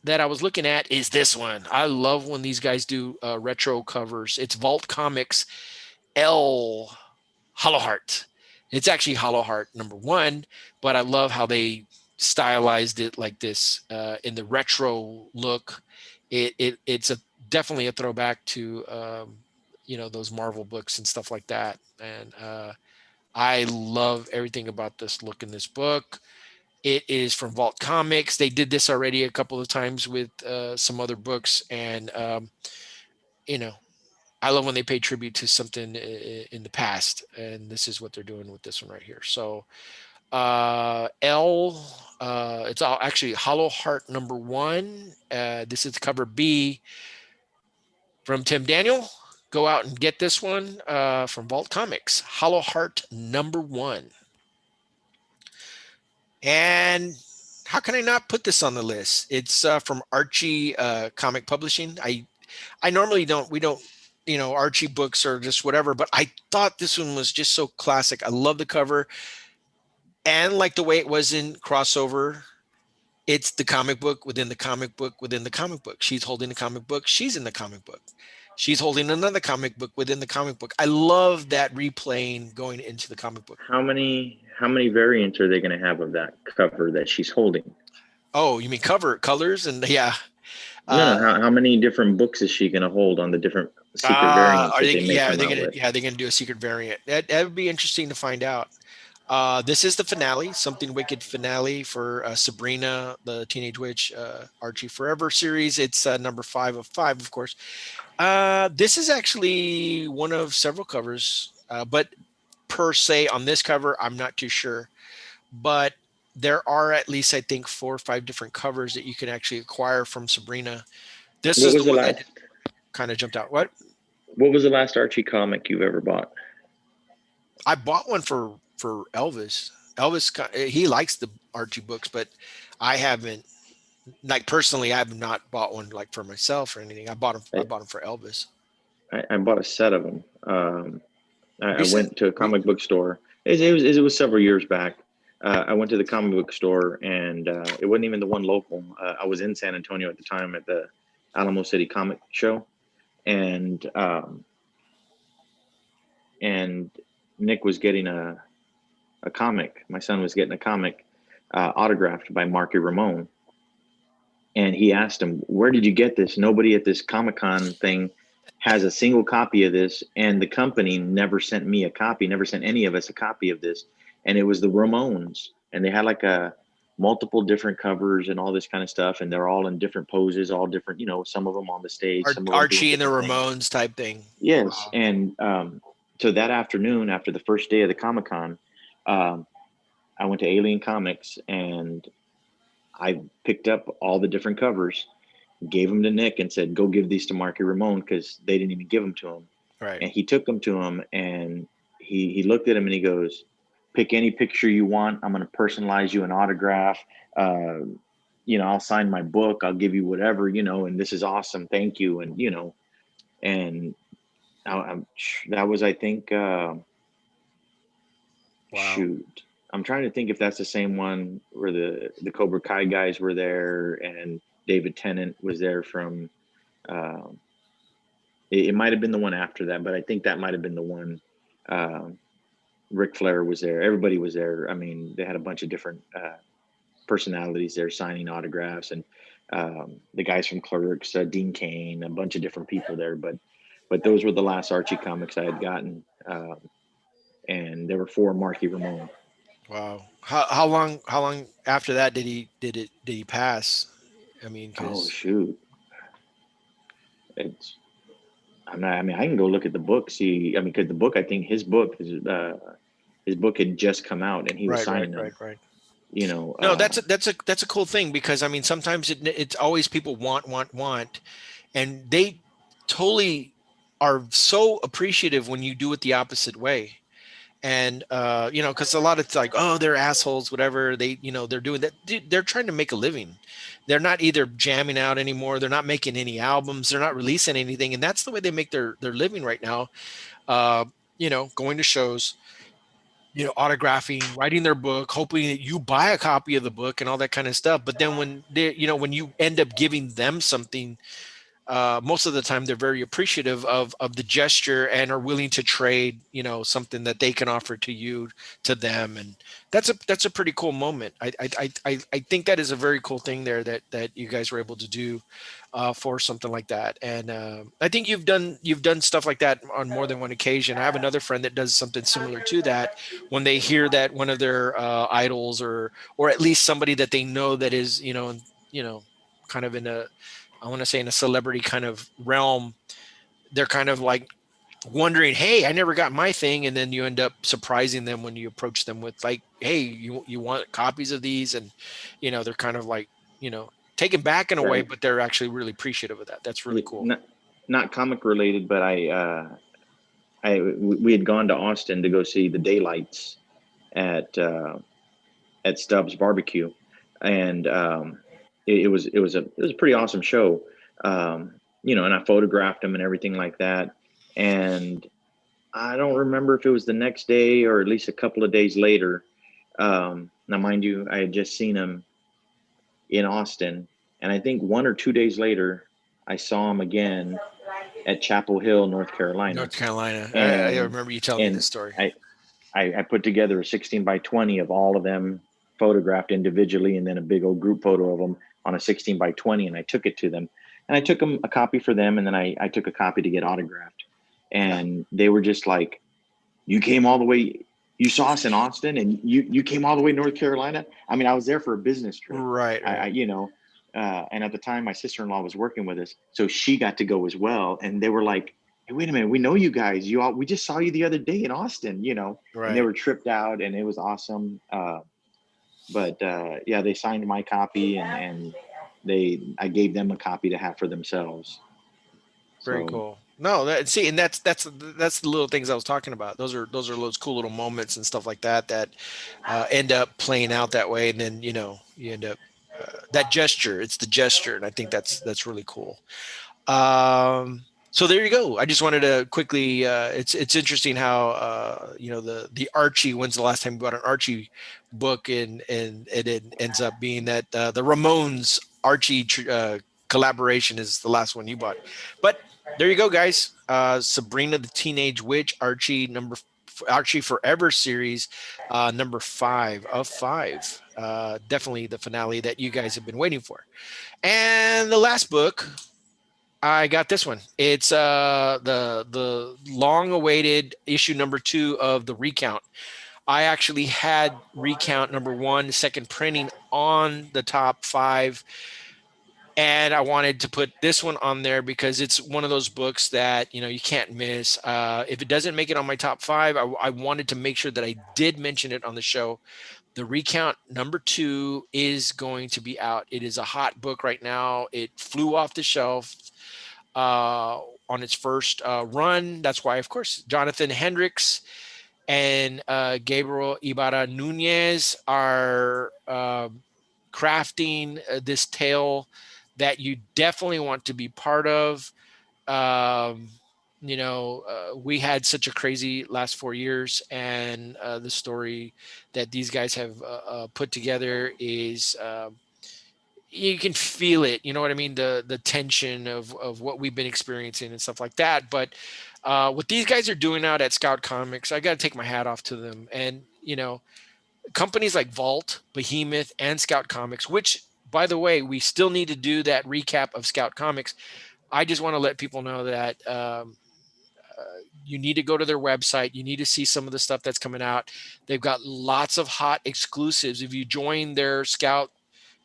that I was looking at is this one. I love when these guys do retro covers. It's Vault Comics L Hollow Heart. It's actually Hollow Heart #1, but I love how they stylized it like this in the retro look. It's definitely a throwback to those Marvel books and stuff like that. And I love everything about this look in this book. It is from Vault Comics. They did this already a couple of times with some other books, and I love when they pay tribute to something in the past, and this is what they're doing with this one right here. So it's all actually Hollow Heart #1. This is cover B from Tim Daniel. Go out and get this one from Vault Comics, Hollow Heart #1. And how can I not put this on the list? It's from Archie Comic Publishing. I normally we don't, Archie books or just whatever, but I thought this one was just so classic. I love the cover. And like the way it was in Crossover, it's the comic book within the comic book within the comic book. She's holding the comic book. She's in the comic book. She's holding another comic book within the comic book. I love that replaying going into the comic book. How many variants are they going to have of that cover that she's holding? Oh, you mean colors? And yeah. No, how many different books is she going to hold on the different secret variants? Are they going to do a secret variant? That would be interesting to find out. This is the finale, Something Wicked finale for Sabrina, the Teenage Witch, Archie Forever series. It's number 5 of 5, of course. This is actually one of several covers, but per se on this cover, I'm not too sure. But there are at least, I think, 4 or 5 different covers that you can actually acquire from Sabrina. This is the one that kind of jumped out. What was the last Archie comic you've ever bought? I bought one for Elvis. Elvis, he likes the Archie books, but I haven't, like personally, I have not bought one like for myself or anything. I bought them. I I, bought them for Elvis. I bought a set of them. I Recent? went to a comic book store. It was several years back. I went to the comic book store, and it wasn't even the one local. I was in San Antonio at the time at the Alamo City Comic Show, and and Nick was getting a comic. My son was getting a comic autographed by Marky Ramone, and he asked him, "Where did you get this? Nobody at this Comic Con thing has a single copy of this, and the company never sent me a copy, never sent any of us a copy of this." And it was the Ramones, and they had like a multiple different covers and all this kind of stuff, and they're all in different poses, all different, some of them on the stage, some of them doing Archie and the different things. Ramones type thing. Yes, and so that afternoon, after the first day of the Comic Con, um, I went to Alien Comics and I picked up all the different covers, gave them to Nick, and said, "Go give these to Marky Ramone," because they didn't even give them to him. Right. And he took them to him, and he looked at him and he goes, "Pick any picture you want. I'm going to personalize you an autograph. Uh, I'll sign my book. I'll give you whatever, and this is awesome. Thank you." And and that was, I think, Wow. shoot. I'm trying to think if that's the same one where the Cobra Kai guys were there and David Tennant was there from. Um, it might have been the one after that, but I think that might have been the one. Um, Ric Flair was there. Everybody was there. I mean, they had a bunch of different personalities there signing autographs, and the guys from Clerks, Dean Cain, a bunch of different people there. But those were the last Archie comics I had gotten, and there were four Marky Ramone. Wow. How long after that did he pass? I mean, Oh because shoot, it's I'm not. I mean, I can go look at the book. See, I mean, because the book, I think his book had just come out, and he was right, right, signing them. right, right. You know, No, that's a cool thing because I mean sometimes it's always people want, and they totally are so appreciative when you do it the opposite way. And because a lot of it's like, oh, they're assholes, whatever, they're doing that. Dude, they're trying to make a living. They're not either jamming out anymore, they're not making any albums, they're not releasing anything, and that's the way they make their living right now. uh Going to shows, autographing, writing their book, hoping that you buy a copy of the book and all that kind of stuff. But then when you end up giving them something, most of the time they're very appreciative of the gesture and are willing to trade, something that they can offer to you to them, and that's a pretty cool moment. I think that is a very cool thing there that you guys were able to do for something like that. And I think you've done stuff like that on more than one occasion. I have another friend that does something similar to that when they hear that one of their idols or at least somebody that they know that is kind of in a, I want to say, in a celebrity kind of realm, they're kind of like wondering, hey, I never got my thing. And then you end up surprising them when you approach them with like, hey, you want copies of these? And, they're kind of like, taken back in a way, right? but they're actually really appreciative of that. That's really cool. Not comic related, but we had gone to Austin to go see the Daylights at Stubbs Barbecue, and it was a pretty awesome show. And I photographed them and everything like that. And I don't remember if it was the next day or at least a couple of days later. Now, mind you, I had just seen him in Austin, and I think 1 or 2 days later, I saw him again at Chapel Hill, North Carolina, North Carolina. I and remember you telling me and this story. I put together a 16 by 20 of all of them photographed individually, and then a big old group photo of them on a 16 by 20, and I took it to them, and I took them a copy for them, and then I took a copy to get autographed, and they were just like, "You came all the way." You saw us in Austin, and you came all the way to North Carolina. I mean, I was there for a business trip. Right, right. And at the time, my sister-in-law was working with us, so she got to go as well. And they were like, "Hey, wait a minute, we know you guys. We just saw you the other day in Austin, And they Right. were tripped out, and it was awesome. But yeah, they signed my copy, and I gave them a copy to have for themselves. Very So cool. No, and that's the little things I was talking about. Those are those cool little moments and stuff like that that end up playing out that way, and then you end up that gesture. It's the gesture, and I think that's really cool. So there you go. I just wanted to quickly. It's interesting how the Archie. When's the last time you bought an Archie book, and it ends up being that the Ramones Archie collaboration is the last one you bought. But there you go, guys. Sabrina the Teenage Witch, Archie Forever series, number 5 of 5. Definitely the finale that you guys have been waiting for. And the last book, I got this one. It's the long-awaited issue number 2 of the Recount. I actually had Recount number 1, second printing on the top 5, and I wanted to put this one on there because it's one of those books that you can't miss. If it doesn't make it on my top 5, I wanted to make sure that I did mention it on the show. The Recount number 2 is going to be out. It is a hot book right now. It flew off the shelf on its first run. That's why, of course, Jonathan Hendricks and Gabriel Ibarra Nunez are crafting this tale that you definitely want to be part of. We had such a crazy last 4 years, and the story that these guys have put together is you can feel it. You know what I mean? The tension of what we've been experiencing and stuff like that. But what these guys are doing out at Scout Comics, I got to take my hat off to them. And, companies like Vault, Behemoth, and Scout Comics, which, by the way, we still need to do that recap of Scout Comics. I just want to let people know that you need to go to their website. You need to see some of the stuff that's coming out. They've got lots of hot exclusives. If you join their Scout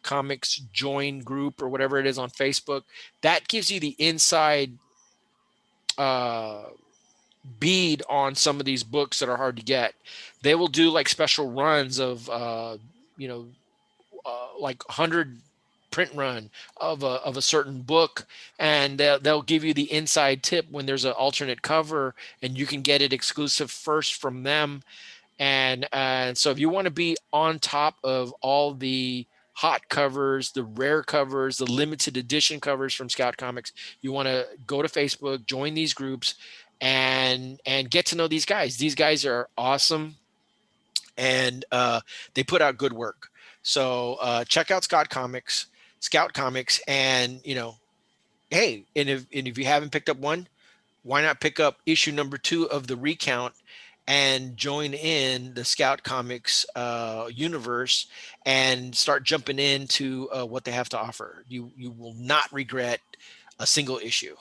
Comics join group or whatever it is on Facebook, that gives you the inside bead on some of these books that are hard to get. They will do like special runs of like 100 print run of a certain book, and they'll give you the inside tip when there's an alternate cover, and you can get it exclusive first from them. And so if you want to be on top of all the hot covers, the rare covers, the limited edition covers from Scout Comics, you want to go to Facebook, join these groups, and get to know these guys. These guys are awesome, and they put out good work. So check out Scout Comics, and hey, and if you haven't picked up one, why not pick up issue number 2 of the Recount and join in the Scout Comics universe and start jumping into what they have to offer. You will not regret a single issue.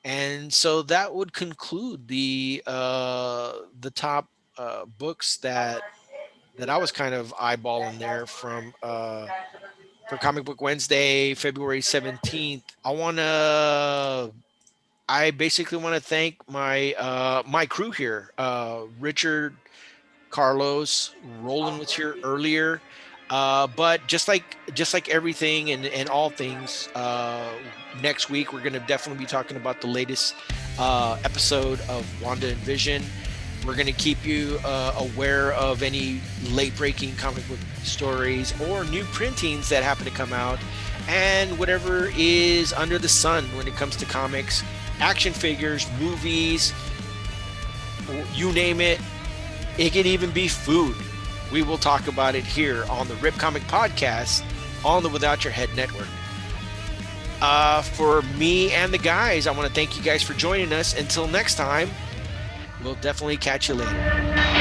And so that would conclude the top books that I was kind of eyeballing there from for Comic Book Wednesday, February 17th. I basically want to thank my my crew here, Richard, Carlos, Roland was here earlier, but just like everything and all things, next week we're going to definitely be talking about the latest episode of WandaVision. We're going to keep you aware of any late-breaking comic book stories or new printings that happen to come out, and whatever is under the sun when it comes to comics, action figures, movies, you name it. It can even be food. We will talk about it here on the Rip Comic Podcast on the Without Your Head Network. For me and the guys, I want to thank you guys for joining us. Until next time, we'll definitely catch you later.